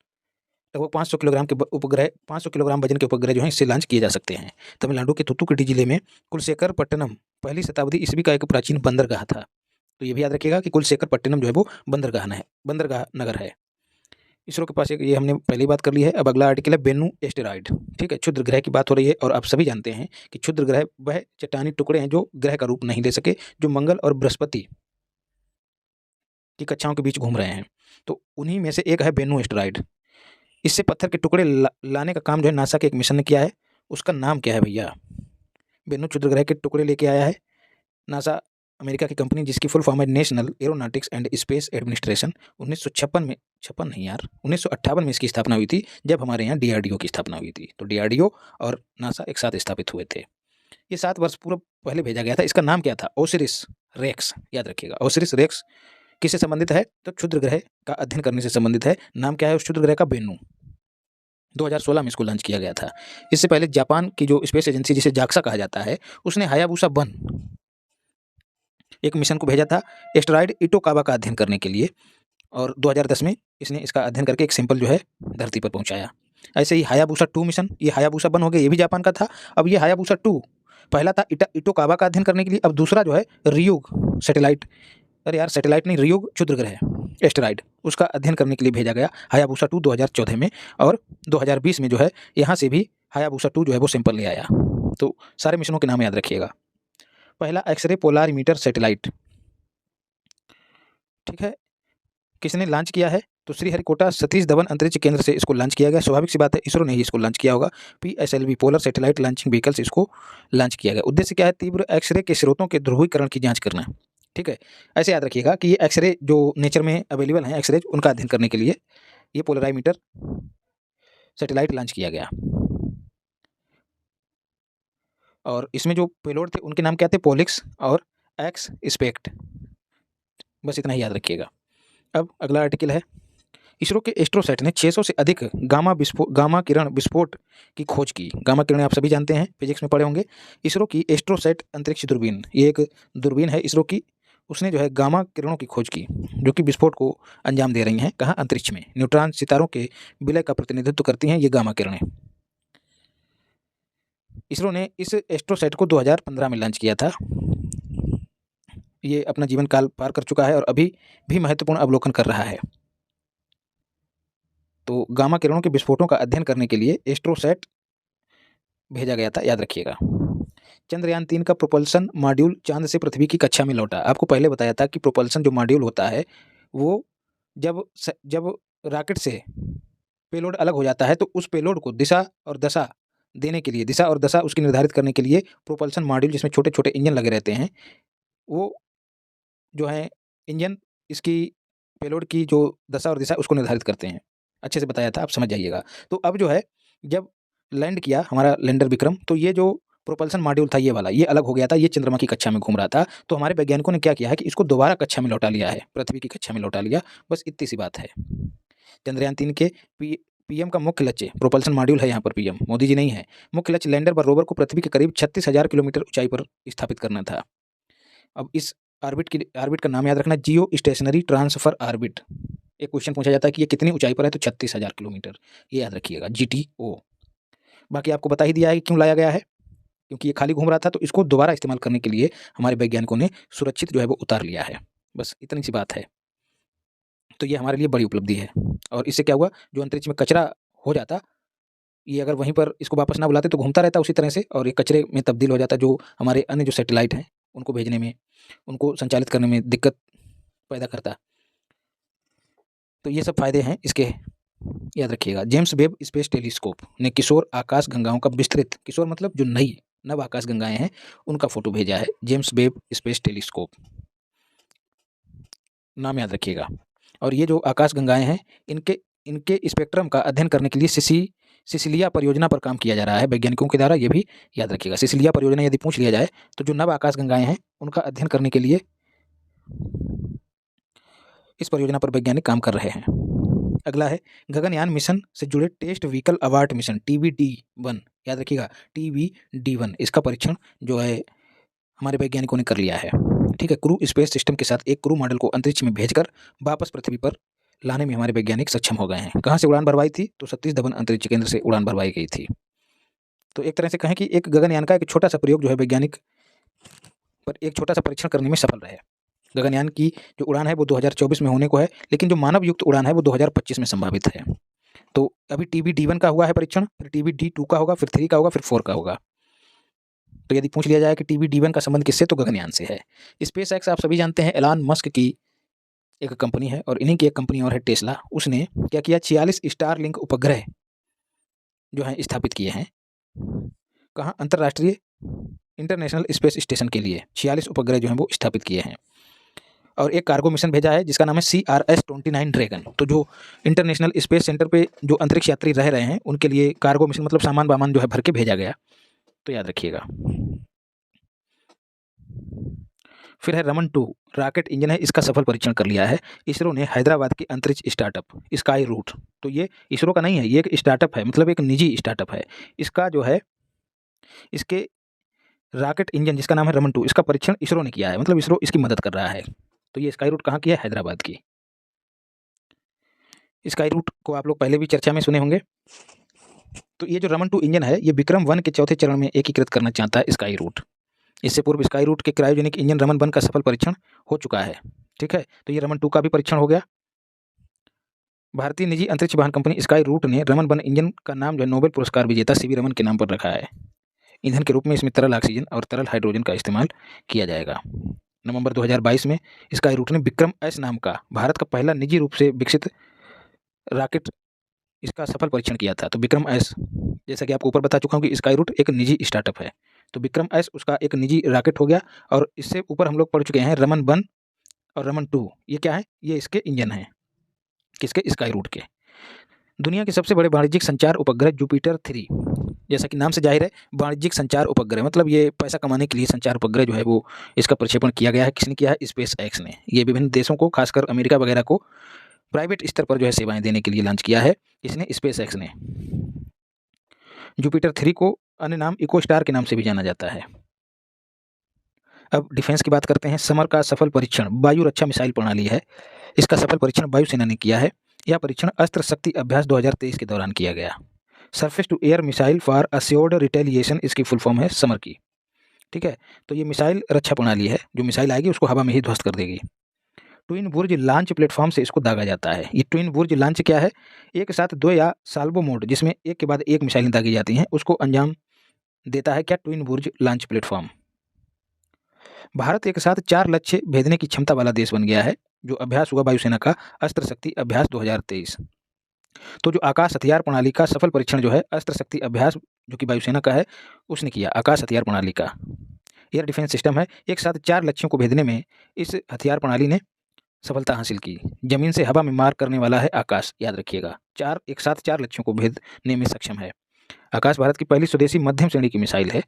लगभग 500 किलोग्राम के उपग्रह, 500 किलोग्राम वजन के उपग्रह जो हैं इससे लॉन्च किए जा सकते हैं। तमिलनाडु के थूथुकुडी जिले में कुलशेखरपट्टनम पहली शताब्दी ईस्वी का एक प्राचीन बंदरगाह था। तो ये भी याद रखिएगा कि कुलशेखरपट्टनम जो है वो बंदरगाह नगर है। इसरो के पास एक, ये हमने पहली बात कर ली है। अब अगला आर्टिकल है बेनू एस्टेरॉयड। ठीक है, क्षुद्र ग्रह की बात हो रही है और आप सभी जानते हैं कि क्षुद्र ग्रह वह चट्टानी टुकड़े हैं जो ग्रह का रूप नहीं ले सके, जो मंगल और बृहस्पति की कक्षाओं के बीच घूम रहे हैं। तो उन्हीं में से एक है बेनू एस्टेरॉयड। इससे पत्थर के टुकड़े लाने का काम जो है नासा के एक मिशन ने किया है। उसका नाम क्या है भैया? बेनू क्षुद्र ग्रह के टुकड़े लेके आया है नासा, अमेरिका की कंपनी, जिसकी फुल फॉर्म है national aeronautics and space administration. 1956 में, 56 नहीं यार, 1958 में इसकी स्थापना हुई थी, जब हमारे यहाँ DRDO की स्थापना हुई थी। तो DRDO और नासा एक साथ स्थापित हुए थे। ये 7 वर्ष पूर्व पहले भेजा गया था। इसका नाम क्या था? ओसिरिस रेक्स, याद रखिएगा। ओसिरिस रेक्स किससे संबंधित है? तो क्षुद्र ग्रह का अध्ययन करने से संबंधित है। नाम क्या है उस क्षुद्र ग्रह का? बेनू। 2016 में इसको लॉन्च किया गया था। इससे पहले जापान की जो स्पेस एजेंसी, जिसे जाक्सा कहा जाता है, उसने हायाबुसा 1 एक मिशन को भेजा था एस्टेरॉयड इटोकावा का अध्ययन करने के लिए, और 2010 में इसने इसका अध्ययन करके एक सैंपल जो है धरती पर पहुंचाया। ऐसे ही हायाबुसा 2 मिशन, ये हायाबुसा 1 हो गया, ये भी जापान का था। अब ये हायाबुसा 2, पहला था इटोकावा का अध्ययन करने के लिए, अब दूसरा जो है रियुग सैटेलाइट, अरे यार सैटेलाइट नहीं, रियुग क्षुद्र ग्रह एस्टेरॉयड, उसका अध्ययन करने के लिए भेजा गया हायाबुसा 2 2014 में। और 2020 में जो है यहाँ से भी हायाबुसा 2 जो है वो सैंपल ले आया। तो सारे मिशनों के नाम याद रखिएगा। पहला एक्सरे पोलारिमीटर सैटेलाइट, ठीक है, किसने लॉन्च किया है? तो श्रीहरिकोटा सतीश धवन अंतरिक्ष केंद्र से इसको लॉन्च किया गया। स्वाभाविक सी बात है, इसरो ने ही इसको लॉन्च किया होगा। PSLV polar satellite launching vehicle से इसको लॉन्च किया गया। उद्देश्य क्या है? तीव्र एक्सरे के स्रोतों के ध्रुवीकरण की जांच करना। ठीक है, ऐसे याद रखिएगा कि ये एक्सरे जो नेचर में अवेलेबल हैं एक्सरे, उनका अध्ययन करने के लिए ये पोलराइमीटर सैटेलाइट लॉन्च किया गया। और इसमें जो पेलोड थे उनके नाम क्या थे? पोलिक्स और एक्स स्पेक्ट। बस इतना ही याद रखिएगा। अब अगला आर्टिकल है, इसरो के एस्ट्रोसैट ने 600 से अधिक गामा किरण विस्फोट की खोज की। गामा किरण आप सभी जानते हैं, फिजिक्स में पढ़े होंगे। इसरो की एस्ट्रोसैट अंतरिक्ष दूरबीन, ये एक दूरबीन है इसरो की, उसने जो है गामा किरणों की खोज की जो कि विस्फोट को अंजाम दे रही हैं। कहाँ? अंतरिक्ष में। न्यूट्रॉन सितारों के विलय का प्रतिनिधित्व करती हैं ये गामा किरणें। इसरो ने इस एस्ट्रोसैट को 2015 में लॉन्च किया था। ये अपना जीवन काल पार कर चुका है और अभी भी महत्वपूर्ण अवलोकन कर रहा है। तो गामा किरणों के विस्फोटों का अध्ययन करने के लिए एस्ट्रोसैट भेजा गया था, याद रखिएगा। चंद्रयान 3 का प्रोपल्सन मॉड्यूल चांद से पृथ्वी की कक्षा में लौटा। आपको पहले बताया था कि प्रोपल्सन जो मॉड्यूल होता है वो जब रॉकेट से पेलोड अलग हो जाता है तो उस पेलोड को दिशा और दशा देने के लिए, दिशा और दशा उसकी निर्धारित करने के लिए प्रोपल्सन मॉड्यूल, जिसमें छोटे छोटे इंजन लगे रहते हैं, वो जो है इंजन इसकी पेलोड की जो दशा और दिशा उसको निर्धारित करते हैं। अच्छे से बताया था, आप समझ जाइएगा। तो अब जो है जब लैंड किया हमारा लैंडर विक्रम, तो ये जो प्रोपल्सन मॉड्यूल था ये वाला, ये अलग हो गया था, ये चंद्रमा की कक्षा में घूम रहा था। तो हमारे वैज्ञानिकों ने क्या किया है कि इसको दोबारा कक्षा में लौटा लिया है, पृथ्वी की कक्षा में लौटा लिया। बस इतनी सी बात है। चंद्रयान 3 के PM का मुख्य लक्ष्य, प्रोपल्सन मॉड्यूल है यहाँ पर, PM मोदी जी नहीं है, मुख्य लक्ष्य लैंडर व रोवर को पृथ्वी के करीब 36,000 किलोमीटर ऊंचाई पर स्थापित करना था। अब इस ऑर्बिट का नाम याद रखना, जियो स्टेशनरी ट्रांसफर ऑर्बिट। एक क्वेश्चन पूछा जाता है कि ये कितनी ऊंचाई पर है, तो 36,000 किलोमीटर, ये याद रखिएगा, GTO। बाकी आपको बता ही दिया है कि क्यों लाया गया है, क्योंकि ये खाली घूम रहा था, तो इसको दोबारा इस्तेमाल करने के लिए हमारे वैज्ञानिकों ने सुरक्षित जो है वो उतार लिया है। बस इतनी सी बात है। तो ये हमारे लिए बड़ी उपलब्धि है। और इससे क्या हुआ, जो अंतरिक्ष में कचरा हो जाता, ये अगर वहीं पर इसको वापस ना बुलाते तो घूमता रहता उसी तरह से, और ये कचरे में तब्दील हो जाता, जो हमारे अन्य जो सैटेलाइट हैं उनको भेजने में, उनको संचालित करने में दिक्कत पैदा करता। तो ये सब फायदे हैं इसके, याद रखिएगा। जेम्स वेब स्पेस टेलीस्कोप ने किशोर आकाश गंगाओं का विस्तृत, किशोर मतलब जो नई नव आकाश गंगाएं हैं उनका फोटो भेजा है। जेम्स वेब स्पेस टेलीस्कोप, नाम याद रखिएगा। और ये जो आकाश गंगाएं हैं इनके इनके स्पेक्ट्रम का अध्ययन करने के लिए सिसिलिया परियोजना पर काम किया जा रहा है वैज्ञानिकों के द्वारा, ये भी याद रखिएगा। सिसिलिया परियोजना यदि पूछ लिया जाए तो जो नव आकाश गंगाएं हैं उनका अध्ययन करने के लिए इस परियोजना पर वैज्ञानिक काम कर रहे हैं। अगला है गगनयान मिशन से जुड़े test vehicle award mission TBD-1, याद रखिएगा TBD-1। इसका परीक्षण जो है हमारे वैज्ञानिकों ने कर लिया है। ठीक है, क्रू स्पेस सिस्टम के साथ एक क्रू मॉडल को अंतरिक्ष में भेजकर वापस पृथ्वी पर लाने में हमारे वैज्ञानिक सक्षम हो गए हैं। कहाँ से उड़ान भरवाई थी? तो सतीश धवन अंतरिक्ष केंद्र से उड़ान भरवाई गई थी। तो एक तरह से कहें कि एक गगनयान का एक छोटा सा प्रयोग जो है वैज्ञानिक पर एक छोटा सा परीक्षण करने में सफल रहे। गगनयान की जो उड़ान है वो 2024 में होने को है, लेकिन जो मानव युक्त उड़ान है वो 2025 में संभावित है। तो अभी TBD-1 का हुआ है परीक्षण, फिर TBD-2 का होगा, फिर 3 का होगा, फिर 4 का होगा। तो यदि पूछ लिया जाए कि TBD-1 का संबंध किससे, तो गगनयान से है। स्पेस एक्स आप सभी जानते हैं एलन मस्क की एक कंपनी है, और इन्हीं की एक कंपनी और है टेस्ला। उसने क्या किया, 46 स्टारलिंक उपग्रह जो है स्थापित किए हैं। कहाँ? अंतर्राष्ट्रीय इंटरनेशनल स्पेस स्टेशन के लिए 46 उपग्रह जो हैं वो स्थापित किए हैं। और एक कार्गो मिशन भेजा है जिसका नाम है CRS-29 ड्रैगन। तो जो इंटरनेशनल स्पेस सेंटर पे जो अंतरिक्ष यात्री रह रहे हैं उनके लिए कार्गो मिशन मतलब सामान वामान जो है भर के भेजा गया, तो याद रखिएगा। फिर है रमन 2 रॉकेट इंजन है, इसका सफल परीक्षण कर लिया है इसरो ने हैदराबाद के अंतरिक्ष स्टार्टअप स्काई रूट। तो ये इसरो का नहीं है, ये एक स्टार्टअप है, मतलब एक निजी स्टार्टअप है। इसका जो है इसके रॉकेट इंजन जिसका नाम है रमन 2, इसका परीक्षण इसरो ने किया है, मतलब इसरो इसकी मदद कर रहा है। तो ये स्काई रूट कहाँ की है? हैदराबाद की। स्काई रूट को आप लोग पहले भी चर्चा में सुने होंगे। तो ये जो रमन 2 इंजन है ये विक्रम 1 के चौथे चरण में एकीकृत करना चाहता है स्काई रूट। इससे पूर्व स्काई रूट के क्रायोजेनिक इंजन रमन 1 का सफल परीक्षण हो चुका है। ठीक है, तो ये रमन 2 का भी परीक्षण हो गया। भारतीय निजी अंतरिक्ष वाहन कंपनी स्काई रूट ने रमन 1 इंजन का नाम जो है नोबेल पुरस्कार विजेता CV रमन के नाम पर रखा है। ईंधन के रूप में इसमें तरल ऑक्सीजन और तरल हाइड्रोजन का इस्तेमाल किया जाएगा। नवंबर 2022 में स्काई रूट ने विक्रम S नाम का भारत का पहला निजी रूप से विकसित रॉकेट इसका सफल परीक्षण किया था। तो विक्रम S, जैसा कि आपको ऊपर बता चुका हूँ कि स्काई रूट एक निजी स्टार्टअप है, तो विक्रम S उसका एक निजी रॉकेट हो गया। और इससे ऊपर हम लोग पढ़ चुके हैं रमन 1 और रमन 2, ये क्या है? ये इसके इंजन हैं, किसके? स्काई रूट के। दुनिया के सबसे बड़े वाणिज्यिक संचार उपग्रह जुपिटर 3, जैसा कि नाम से जाहिर है वाणिज्यिक संचार उपग्रह, मतलब ये पैसा कमाने के लिए संचार उपग्रह जो है वो इसका प्रक्षेपण किया गया है। किसने किया है? स्पेस एक्स ने। ये विभिन्न देशों को, खासकर अमेरिका वगैरह को प्राइवेट स्तर पर जो है सेवाएं देने के लिए लॉन्च किया है। इसने स्पेस एक्स ने। जुपिटर 3 को अन्य नाम इको स्टार के नाम से भी जाना जाता है। अब डिफेंस की बात करते हैं। समर का सफल परीक्षण वायु रक्षा मिसाइल प्रणाली है, इसका सफल परीक्षण वायुसेना ने किया है। यह परीक्षण अस्त्र शक्ति अभ्यास 2023 के दौरान किया गया। Surface to air missile for assured retaliation इसकी फुल फॉर्म है समर की। ठीक है, तो ये मिसाइल रक्षा प्रणाली है, जो मिसाइल आएगी उसको हवा में ही ध्वस्त कर देगी। ट्विन बुर्ज लॉन्च प्लेटफॉर्म से इसको दागा जाता है। ये ट्विन बुर्ज लॉन्च क्या है? एक साथ 2 या साल्वो मोड, जिसमें एक के बाद एक मिसाइलें दागी जाती हैं, उसको अंजाम देता है क्या? ट्विन बुर्ज लॉन्च प्लेटफॉर्म। भारत एक साथ 4 लक्ष्य भेजने की क्षमता वाला देश बन गया है। जो अभ्यास हुआ वायुसेना का अस्त्र शक्ति अभ्यास 2023। तो जो आकाश हथियार प्रणाली का सफल परीक्षण जो है अस्त्र शक्ति अभ्यास जो कि वायुसेना का है उसने किया। आकाश हथियार प्रणाली का एयर डिफेंस सिस्टम है, एक साथ 4 लक्ष्यों को भेजने में इस हथियार प्रणाली ने सफलता हासिल की। जमीन से हवा में मार करने वाला है आकाश, याद रखिएगा। एक साथ 4 लक्ष्यों को भेजने में सक्षम है। आकाश भारत की पहली स्वदेशी मध्यम श्रेणी की मिसाइल है।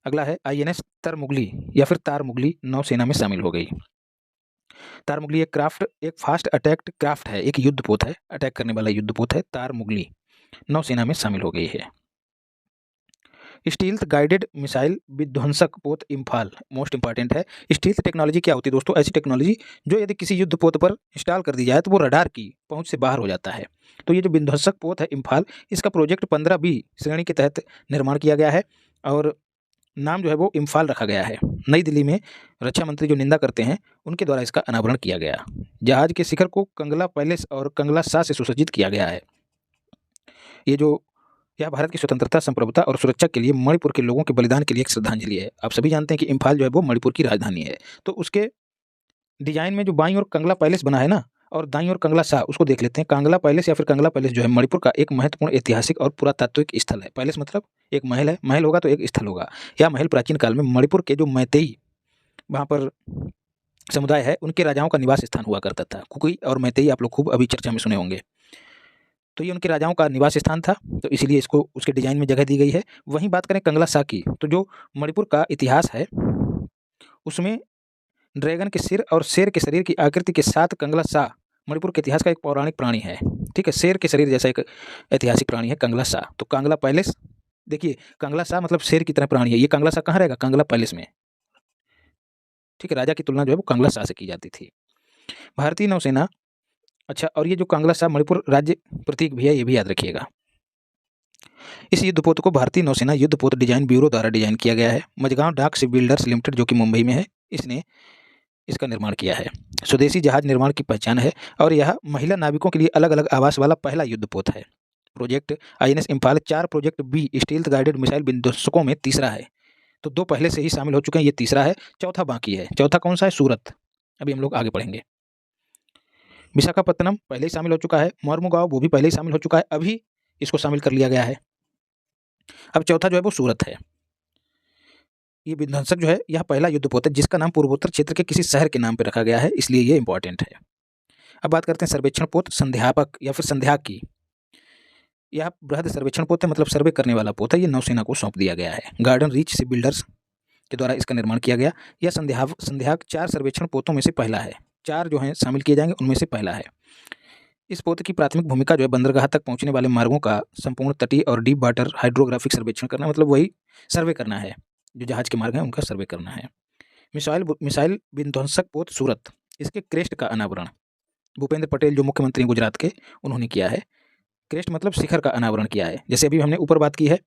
अगला है INS तरमुगली या फिर तारमुगली नौसेना में शामिल हो गई। तारमुगली एक फास्ट अटैक क्राफ्ट है, एक युद्धपोत है, अटैक करने वाला युद्धपोत है। तारमुगली नौसेना में शामिल हो गई है। स्टील्थ गाइडेड मिसाइल विध्वंसक पोत इम्फाल मोस्ट इंपॉर्टेंट है। स्टील्थ टेक्नोलॉजी क्या होती है दोस्तों? ऐसी टेक्नोलॉजी जो यदि किसी युद्धपोत पर इंस्टॉल कर दी जाए तो वो रडार की पहुंच से बाहर हो जाता है। तो ये जो विध्वंसक पोत है इम्फाल, इसका प्रोजेक्ट 15B श्रेणी के तहत निर्माण किया गया है और नाम जो है वो इम्फाल रखा गया है। नई दिल्ली में रक्षा मंत्री जो निंदा करते हैं उनके द्वारा इसका अनावरण किया गया। जहाज के शिखर को कंगला पैलेस और कंगला शाह से सुसज्जित किया गया है। यह भारत की स्वतंत्रता, संप्रभुता और सुरक्षा के लिए मणिपुर के लोगों के बलिदान के लिए एक श्रद्धांजलि है। आप सभी जानते हैं कि इम्फाल जो है वो मणिपुर की राजधानी है। तो उसके डिजाइन में जो बाईं ओर कंगला पैलेस बना है ना, और दाईं ओर कंगला सा, उसको देख लेते हैं। कांगला पैलेस या फिर कंगला पैलेस जो है मणिपुर का एक महत्वपूर्ण ऐतिहासिक और पुरातात्विक स्थल है। पैलेस मतलब एक महल है, महल होगा तो एक स्थल होगा। यह महल प्राचीन काल में मणिपुर के जो मैतेई वहाँ पर समुदाय है उनके राजाओं का निवास स्थान हुआ करता था। कुकी और मैतेई आप लोग खूब अभी चर्चा में सुने होंगे। तो ये उनके राजाओं का निवास स्थान था, तो इसीलिए इसको उसके डिजाइन में जगह दी गई है। वहीं बात करें कंगला सा की, तो जो मणिपुर का इतिहास है उसमें ड्रैगन के सिर और शेर के शरीर की आकृति के साथ कंगला सा मणिपुर के इतिहास का एक पौराणिक प्राणी है। ठीक है, शेर के शरीर जैसा एक ऐतिहासिक प्राणी है कंगला सा। तो कांगला पैलेस, देखिए कंगला सा मतलब शेर की तरह प्राणी है। ये कंगला सा कहाँ रहेगा? कंगला पैलेस में। ठीक है, राजा की तुलना जो है वो कंगला सा से की जाती थी। भारतीय नौसेना, अच्छा, और ये जो कांगला सा मणिपुर राज्य प्रतीक भी है, ये भी याद रखिएगा। इस युद्धपोत को भारतीय नौसेना युद्धपोत डिजाइन ब्यूरो द्वारा डिजाइन किया गया है। मझगांव डाक शिप बिल्डर्स लिमिटेड जो कि मुंबई में है, इसने इसका निर्माण किया है। स्वदेशी जहाज निर्माण की पहचान है और यह महिला नाविकों के लिए अलग अलग आवास वाला पहला युद्धपोत है। Project INS Imphal 4 project B stealth guided missile विध्वंसकों में तीसरा है। तो 2 पहले से ही शामिल हो चुके हैं, ये तीसरा है, चौथा बाकी है। चौथा कौन सा है? सूरत। अभी हम लोग आगे पढ़ेंगे। विशाखापत्तनम पहले ही शामिल हो चुका है। मोरमुगांव वो भी पहले ही शामिल हो चुका है, अभी इसको शामिल कर लिया गया है। अब चौथा जो है वो सूरत है। ये विध्वंसक जो है यह पहला युद्धपोत है जिसका नाम पूर्वोत्तर क्षेत्र के किसी शहर के नाम पर रखा गया है, इसलिए ये इंपॉर्टेंट है। अब बात करते हैं सर्वेक्षण पोत संध्यापक या फिर संध्या की। यह बृहद सर्वेक्षण पोत है, मतलब सर्वे करने वाला पोत है। ये नौसेना को सौंप दिया गया है। गार्डन रीच शिप बिल्डर्स के द्वारा इसका निर्माण किया गया। यह संध्याक 4 सर्वेक्षण पोतों में से पहला है। 4 जो हैं शामिल किए जाएंगे, उनमें से पहला है। इस पोत की प्राथमिक भूमिका जो है बंदरगाह तक पहुंचने वाले मार्गों का संपूर्ण तटीय और डीप वाटर हाइड्रोग्राफिक सर्वेक्षण करना, मतलब वही सर्वे करना है, जो जहाज के मार्ग हैं उनका सर्वे करना है। मिसाइल विध्वंसक पोत सूरत, इसके क्रेस्ट का अनावरण भूपेंद्र पटेल जो मुख्यमंत्री गुजरात के, उन्होंने किया है। क्रेस्ट मतलब शिखर का अनावरण किया है। जैसे अभी हमने ऊपर बात की है,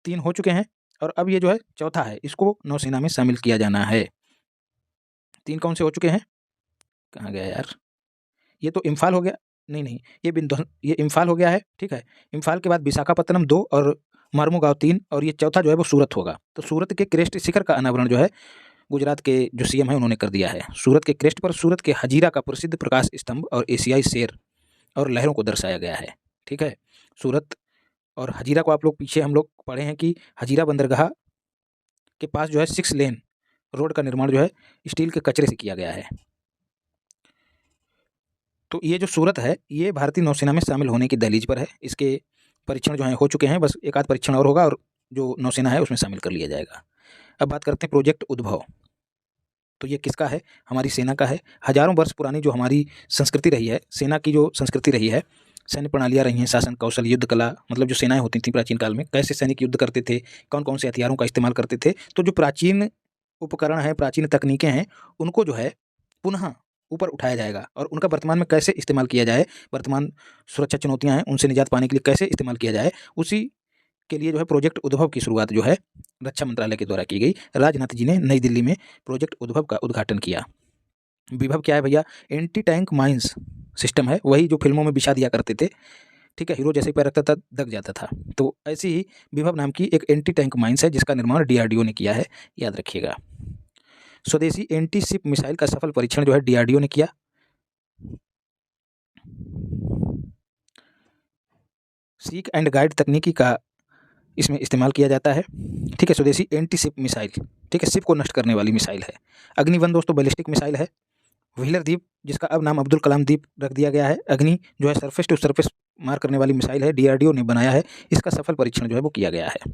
3 हो चुके हैं और अब ये जो है चौथा है, इसको नौसेना में शामिल किया जाना है। 3 कौन से हो चुके हैं? कहाँ गया यार? ये तो इम्फाल हो गया, नहीं, ये इम्फाल हो गया है। ठीक है, इम्फाल के बाद विशाखापत्तनम 2 और मार्मुगांव 3, और ये चौथा जो है वो सूरत होगा। तो सूरत के क्रेस्ट शिखर का अनावरण जो है गुजरात के जो CM है उन्होंने कर दिया है। सूरत के क्रेस्ट पर सूरत के हजीरा का प्रसिद्ध प्रकाश स्तंभ और एशियाई शेर और लहरों को दर्शाया गया है। ठीक है, सूरत और हजीरा को आप लोग पीछे हम लोग पढ़े हैं कि हजीरा बंदरगाह के पास जो है 6 लेन रोड का निर्माण जो है स्टील के कचरे से किया गया है। तो ये जो सूरत है ये भारतीय नौसेना में शामिल होने की दहलीज पर है। इसके परीक्षण जो हैं हो चुके हैं, बस एक आध परीक्षण और होगा और जो नौसेना है उसमें शामिल कर लिया जाएगा। अब बात करते हैं प्रोजेक्ट उद्भव। तो ये किसका है? हमारी सेना का है। हजारों वर्ष पुरानी जो हमारी संस्कृति रही है, सेना की जो संस्कृति रही है, सैन्य प्रणालियाँ रही हैं, शासन कौशल, युद्ध कला, मतलब जो सेनाएं होती थी प्राचीन काल में, कैसे सैनिक युद्ध करते थे, कौन कौन से हथियारों का इस्तेमाल करते थे। तो जो प्राचीन उपकरण हैं, प्राचीन तकनीकें हैं, उनको जो है पुनः ऊपर उठाया जाएगा और उनका वर्तमान में कैसे इस्तेमाल किया जाए, वर्तमान सुरक्षा चुनौतियाँ हैं उनसे निजात पाने के लिए कैसे इस्तेमाल किया जाए, उसी के लिए जो है प्रोजेक्ट उद्भव की शुरुआत जो है रक्षा मंत्रालय के द्वारा की गई। राजनाथ जी ने नई दिल्ली में प्रोजेक्ट उद्भव का उद्घाटन किया। विभव क्या है भैया? एंटी टैंक माइंस सिस्टम है, वही जो फिल्मों में बिछा दिया करते थे। ठीक है, हीरो जैसे पैर रखता था दग जाता था, तो ऐसी ही विभव नाम की एक एंटी टैंक माइंस है जिसका निर्माण DRDO ने किया है, याद रखिएगा। स्वदेशी एंटी शिप मिसाइल का सफल परीक्षण जो है DRDO ने किया। सीक एंड गाइड तकनीकी का इसमें इस्तेमाल किया जाता है। ठीक है, स्वदेशी एंटी शिप मिसाइल, ठीक है, शिप को नष्ट करने वाली मिसाइल है। अग्नि-1 दोस्तों बैलिस्टिक मिसाइल है। व्हीलर द्वीप जिसका अब नाम अब्दुल कलाम द्वीप रख दिया गया है। अग्नि जो है सरफेस टू सरफेस मार करने वाली मिसाइल है, DRDO ने बनाया है। इसका सफल परीक्षण जो है वो किया गया है।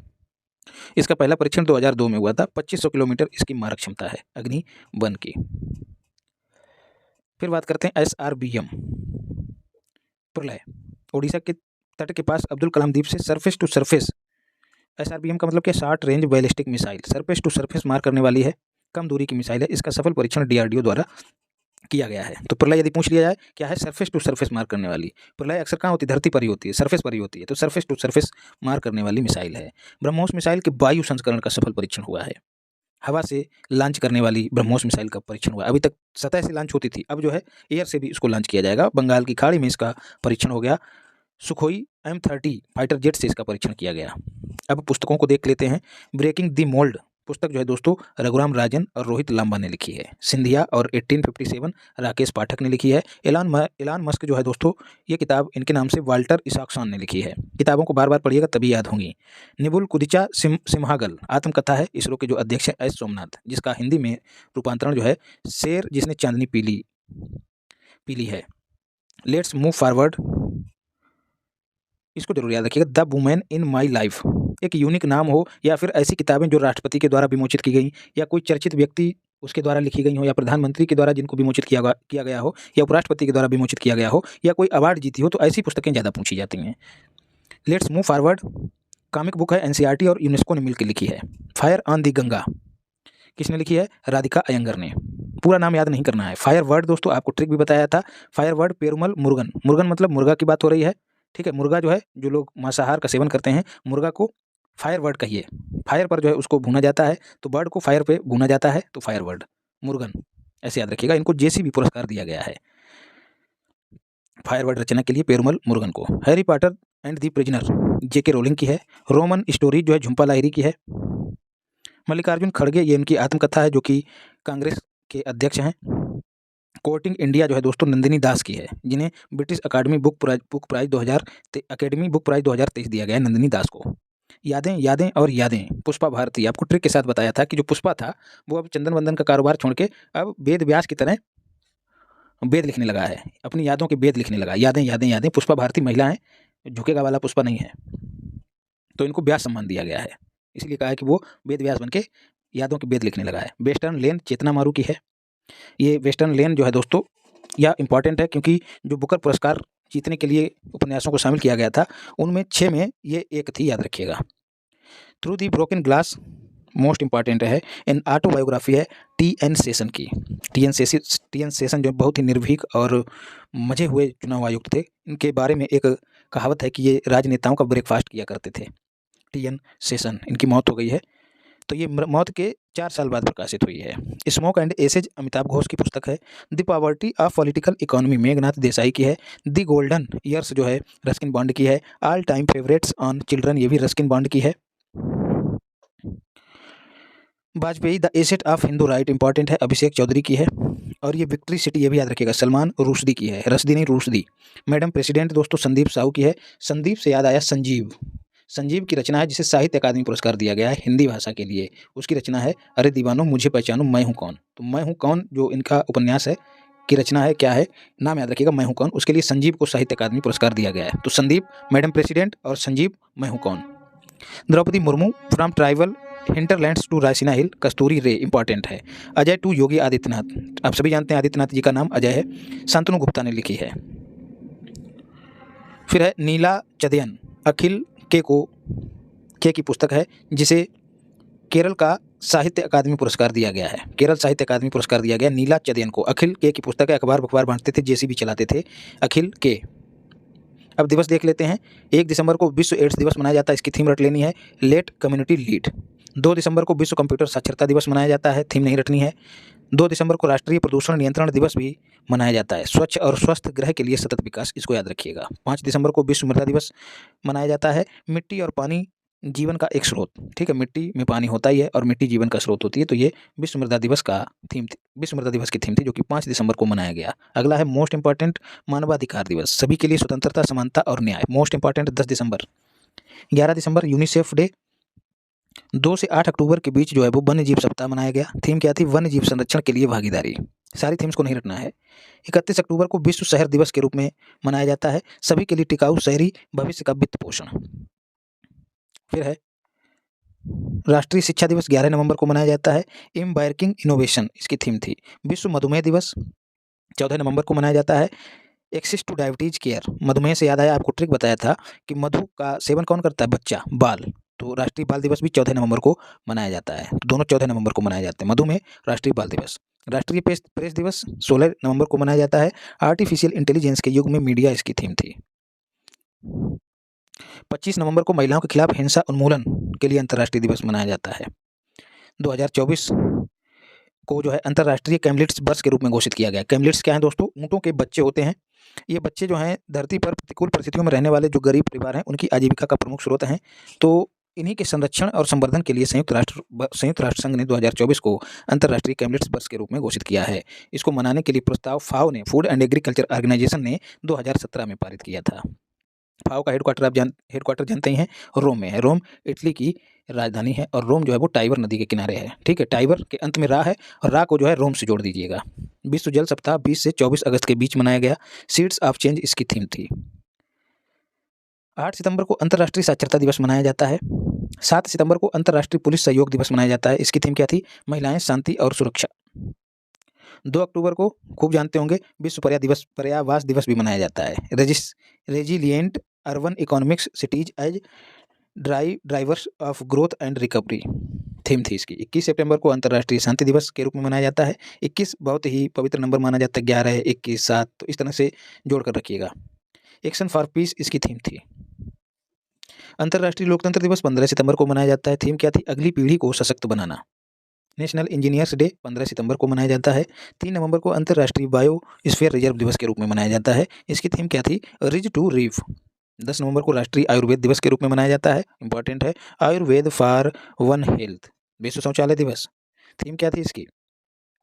इसका पहला परीक्षण 2002 में हुआ था। 2500 किलोमीटर इसकी मारक क्षमता है अग्नि-1 की। फिर बात करते हैं SRBM प्रलय। ओडिशा के तट के पास अब्दुल कलाम द्वीप से सरफेस टू सरफेस, SRBM का मतलब क्या? Short range ballistic missile, surface to surface मार करने वाली है, कम दूरी की मिसाइल है। इसका सफल परीक्षण DRDO द्वारा किया गया है। तो प्रलय यदि पूछ लिया जाए क्या है? सरफेस टू सरफेस मार करने वाली। प्रलय अक्सर कहाँ होती है? धरती पर ही होती है, सरफेस पर ही होती है, तो सरफेस टू सरफेस मार करने वाली मिसाइल है। ब्रह्मोस मिसाइल के वायु संस्करण का सफल परीक्षण हुआ है। हवा से लॉन्च करने वाली ब्रह्मोस मिसाइल का परीक्षण हुआ। अभी तक सतह से लॉन्च होती थी, अब जो है एयर से भी इसको लॉन्च किया जाएगा। बंगाल की खाड़ी में इसका परीक्षण हो गया। सुखोई M30 फाइटर जेट से इसका परीक्षण किया गया। अब पुस्तकों को देख लेते हैं। ब्रेकिंग द मोल्ड पुस्तक जो है दोस्तों रघुराम राजन और रोहित लांबा ने लिखी है। सिंधिया और 1857 राकेश पाठक ने लिखी है। एलान मस्क जो है दोस्तों, ये किताब इनके नाम से वाल्टर इसाक्सन ने लिखी है। किताबों को बार बार पढ़िएगा तभी याद होंगी। निबुल कुदिचा सिम्हागल आत्मकथा है। इसरो के जो अध्यक्ष है एस सोमनाथ, जिसका हिंदी में रूपांतरण जो है शेर जिसने चांदनी पीली है। लेट्स मूव फॉरवर्ड, इसको जरूर याद रखिएगा। The women in my life एक यूनिक नाम हो, या फिर ऐसी किताबें जो राष्ट्रपति के द्वारा विमोचित की गई, या कोई चर्चित व्यक्ति उसके द्वारा लिखी गई हो, या प्रधानमंत्री के द्वारा जिनको विमोचित किया गया हो, या उपराष्ट्रपति के द्वारा विमोचित किया गया हो, या कोई अवार्ड जीती हो, तो ऐसी पुस्तकें ज़्यादा पूछी जाती हैं। Let's move forward comic book है, एनसीईआरटी और यूनेस्को ने मिलकर लिखी है। फायर ऑन दी गंगा किसने लिखी है? राधिका अयंगर ने। पूरा नाम याद नहीं करना है। फायर वर्ड दोस्तों आपको ट्रिक भी बताया था। फायर वर्ड पेरुमल मुरुगन, मुरुगन मतलब मुर्गा की बात हो रही है, ठीक है। मुर्गा जो है, जो लोग मांसाहार का सेवन करते हैं, मुर्गा को फायर वर्ड कहिए। फायर पर जो है उसको भूना जाता है, तो बर्ड को फायर पे भूना जाता है, तो फायर वर्ड मुरुगन, ऐसे याद रखिएगा। इनको जेसीबी पुरस्कार दिया गया है फायर वर्ड रचना के लिए पेरुमल मुरुगन को। Harry Potter and the prisoner JK rolling की है। रोमन स्टोरीज जो है झुम्पा लाहिरी की है। मल्लिकार्जुन खड़गे, ये इनकी आत्मकथा है, जो कि कांग्रेस के अध्यक्ष हैं। कोर्टिंग इंडिया जो है दोस्तों नंदिनी दास की है, जिन्हें ब्रिटिश अकादमी बुक प्राइज 2023 दिया गया है नंदिनी दास को। यादें यादें और यादें पुष्पा भारती, आपको ट्रिक के साथ बताया था कि जो पुष्पा था वो अब चंदन वंदन का कारोबार छोड़ के अब वेद व्यास की तरह वेद लिखने लगा है, अपनी यादों के वेद लिखने लगा। यादें यादें यादें। पुष्पा भारती महिला है, झुकेगा वाला पुष्पा नहीं है, तो इनको व्यास सम्मान दिया गया है, इसलिए कहा है कि वो वेद व्यास बन के यादों के वेद लिखने लगा है। वेस्टर्न लेन चेतना मारू की है। ये वेस्टर्न लेन जो है दोस्तों यह इंपॉर्टेंट है, क्योंकि जो बुकर पुरस्कार जीतने के लिए उपन्यासों को शामिल किया गया था उनमें 6 में ये एक थी, याद रखिएगा। Through the broken glass most important है। इन ऑटोबायोग्राफी है टी.एन. शेषन की। टी.एन. शेषन जो बहुत ही निर्भीक और मजे हुए चुनाव आयुक्त थे। इनके बारे में एक कहावत है कि ये राजनेताओं का ब्रेकफास्ट किया करते थे। टी.एन. शेषन, इनकी मौत हो गई है, तो ये मौत के 4 साल बाद प्रकाशित हुई है। Smoke and ashes Amitav Ghosh की पुस्तक है। The poverty of political economy Meghnad Desai की है। द गोल्डन ईयर्स जो है रस्किन बॉन्ड की है। All time favourites on children, ये भी रस्किन बॉन्ड की है। Vajpayee the asset of Hindu right important है, अभिषेक चौधरी की है। और ये विक्ट्री सिटी, ये भी याद रखिएगा, सलमान रुश्दी की है, रश्दी नहीं रुश्दी। मैडम प्रेसिडेंट दोस्तों संदीप साहू की है। संदीप से याद आया संजीव की रचना है, जिसे साहित्य अकादमी पुरस्कार दिया गया है हिंदी भाषा के लिए। उसकी रचना है अरे दीवानो मुझे पहचानो मैं हूँ कौन। तो मैं हूँ कौन जो इनका उपन्यास है की रचना है, क्या है नाम याद रखिएगा, मैं हूँ कौन। उसके लिए संजीव को साहित्य अकादमी पुरस्कार दिया गया है। तो संदीप, मैडम प्रेसिडेंट और संजीव, मैं हूँ कौन। Draupadi Murmu from tribal hinterlands to Raisina hill, Kasturi रे इंपॉर्टेंट है। अजय टू योगी आदित्यनाथ, आप सभी जानते हैं आदित्यनाथ जी का नाम अजय है, शांतनु गुप्ता ने लिखी है। फिर है नीला चदयन, अखिल के की पुस्तक है, जिसे केरल का साहित्य अकादमी पुरस्कार दिया गया है। केरल साहित्य अकादमी पुरस्कार दिया गया नीला चदयन को। अखिल के की पुस्तक है, अखबार बांटते थे, जेसीबी चलाते थे, अखिल के। अब दिवस देख लेते हैं। 1 दिसंबर को विश्व एड्स दिवस मनाया जाता है, इसकी थीम रट लेनी है, लेट कम्युनिटी लीड। 2 दिसंबर को विश्व कंप्यूटर साक्षरता दिवस मनाया जाता है, थीम नहीं रटनी है। 2 दिसंबर को राष्ट्रीय प्रदूषण नियंत्रण दिवस भी मनाया जाता है, स्वच्छ और स्वस्थ ग्रह के लिए सतत विकास, इसको याद रखिएगा। 5 दिसंबर को विश्व मृदा दिवस मनाया जाता है। मिट्टी और पानी जीवन का एक स्रोत, ठीक है, मिट्टी में पानी होता ही है और मिट्टी जीवन का स्रोत होती है, तो ये विश्व मृदा दिवस की थीम थी, जो कि 5 दिसंबर को मनाया गया। अगला है मोस्ट इंपॉर्टेंट मानवाधिकार दिवस, सभी के लिए स्वतंत्रता, समानता और न्याय, मोस्ट इंपॉर्टेंट 10 दिसंबर। 11 दिसंबर यूनिसेफ डे। 2 से 8 अक्टूबर के बीच जो है वो वन्य जीव सप्ताह मनाया गया। थीम क्या थी? वन्य जीव संरक्षण के लिए भागीदारी। सारी थीम्स को नहीं रखना है। 31 अक्टूबर को विश्व शहर दिवस के रूप में मनाया जाता है, सभी के लिए टिकाऊ शहरी भविष्य का वित्त पोषण। फिर है राष्ट्रीय शिक्षा दिवस, 11 नवंबर को मनाया जाता है, एम्बार्किंग इनोवेशन इसकी थीम थी। विश्व मधुमेह दिवस 14 नवंबर को मनाया जाता है, एक्सेस टू डायबिटीज केयर। मधुमेह से याद आया, आपको ट्रिक बताया था कि मधु का सेवन कौन करता है? बच्चा, बाल। तो राष्ट्रीय बाल दिवस भी 14 नवंबर को मनाया जाता है, तो दोनों 14 नवंबर को मनाए जाते हैं, मधुमेह, राष्ट्रीय बाल दिवस। राष्ट्रीय प्रेस दिवस 16 नवंबर को मनाया जाता है, आर्टिफिशियल इंटेलिजेंस के युग में मीडिया इसकी थीम थी। 25 नवंबर को महिलाओं के खिलाफ हिंसा उन्मूलन के लिए अंतर्राष्ट्रीय दिवस मनाया जाता है। 2024 को जो है अंतर्राष्ट्रीय कैमलिट्स वर्ष के रूप में घोषित किया गया। कैमलिट्स क्या है दोस्तों? ऊँटों के बच्चे होते हैं। ये बच्चे जो हैं धरती पर प्रतिकूल परिस्थितियों में रहने वाले जो गरीब परिवार हैं उनकी आजीविका का प्रमुख स्रोत हैं। तो इन्हीं के संरक्षण और संवर्धन के लिए संयुक्त राष्ट्र संघ ने 2024 को अंतर्राष्ट्रीय कैमलिट्स वर्ष के रूप में घोषित किया है। इसको मनाने के लिए प्रस्ताव फाओ ने, फूड एंड एग्रीकल्चर ऑर्गेनाइजेशन ने 2017 में पारित किया था। फाओ का हेडक्वार्टर जानते ही हैं, रोम में है। रोम इटली की राजधानी है और रोम जो है वो टाइबर नदी के किनारे है। ठीक है, टाइबर के अंत में रा है और रा को जो है रोम से जोड़ दीजिएगा। विश्व जल सप्ताह 20 से 24 अगस्त के बीच मनाया गया। सीड्स ऑफ चेंज इसकी थीम थी। 8 सितंबर को अंतर्राष्ट्रीय साक्षरता दिवस मनाया जाता है। 7 सितंबर को अंतर्राष्ट्रीय पुलिस सहयोग दिवस मनाया जाता है। इसकी थीम क्या थी? महिलाएं, शांति और सुरक्षा। 2 अक्टूबर को खूब जानते होंगे विश्व पर्यावास दिवस भी मनाया जाता है। Resilient urban economics cities as drivers of growth and recovery theme थी इसकी। 21 सितंबर को अंतर्राष्ट्रीय शांति दिवस के रूप में मनाया जाता है। 21 बहुत ही पवित्र नंबर माना जाता है। 11 है, 21, 7, तो इस तरह से जोड़कर रखिएगा। एक्शन फॉर पीस इसकी थीम थी। अंतर्राष्ट्रीय लोकतंत्र दिवस 15 सितंबर को मनाया जाता है। थीम क्या थी? अगली पीढ़ी को सशक्त बनाना। नेशनल इंजीनियर्स डे 15 सितंबर को मनाया जाता है। 3 नवंबर को अंतर्राष्ट्रीय बायोस्फीयर रिजर्व दिवस के रूप में मनाया जाता है। इसकी थीम क्या थी? Ridge to reef. 10 नवंबर को राष्ट्रीय आयुर्वेद दिवस के रूप में मनाया जाता है। इंपॉर्टेंट है, आयुर्वेद फॉर वन हेल्थ। विश्व शौचालय दिवस, थीम क्या थी इसकी?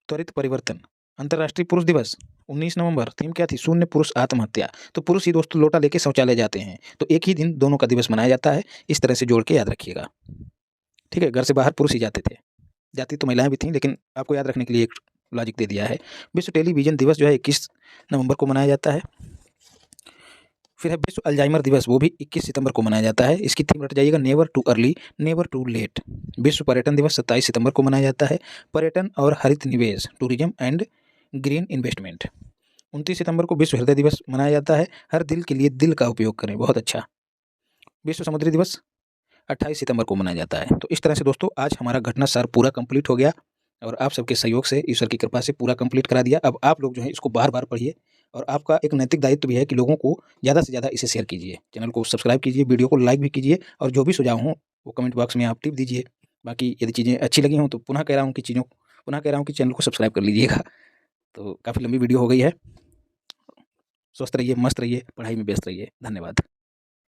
त्वरित परिवर्तन। अंतर्राष्ट्रीय पुरुष दिवस 19 नवंबर, थीम क्या थी? शून्य पुरुष आत्महत्या। तो पुरुष ही दोस्तों लोटा लेके शौचालय जाते हैं, तो एक ही दिन दोनों का दिवस मनाया जाता है। इस तरह से जोड़ के याद रखिएगा। ठीक है, घर से बाहर पुरुष ही जाते थे, जाती तो महिलाएं भी थीं, लेकिन आपको याद रखने के लिए एक लॉजिक दे दिया है। विश्व टेलीविजन दिवस जो है 21 नवंबर को मनाया जाता है। फिर है विश्व अल्जाइमर दिवस, वो भी 21 सितंबर को मनाया जाता है। इसकी थीम रट जाइएगा, never too early never too late. विश्व पर्यटन दिवस 27 सितंबर को मनाया जाता है। पर्यटन और हरित निवेश, टूरिज्म एंड ग्रीन इन्वेस्टमेंट। 29 सितंबर को विश्व हृदय दिवस मनाया जाता है। हर दिल के लिए दिल का उपयोग करें, बहुत अच्छा। विश्व समुद्री दिवस 28 सितंबर को मनाया जाता है। तो इस तरह से दोस्तों आज हमारा घटना सार पूरा कंप्लीट हो गया और आप सबके सहयोग से, ईश्वर की कृपा से पूरा कंप्लीट करा दिया। अब आप लोग जो है इसको बार बार पढ़िए और आपका एक नैतिक दायित्व भी है कि लोगों को ज़्यादा से ज़्यादा इसे शेयर कीजिए, चैनल को सब्सक्राइब कीजिए, वीडियो को लाइक भी कीजिए और जो भी सुझाव हों वो कमेंट बॉक्स में आप टिप दीजिए। बाकी यदि चीज़ें अच्छी लगी हों तो पुनः कह रहा हूँ कि चैनल को सब्सक्राइब कर लीजिएगा। तो काफ़ी लंबी वीडियो हो गई है। स्वस्थ रहिए, मस्त रहिए, पढ़ाई में व्यस्त रहिए। धन्यवाद।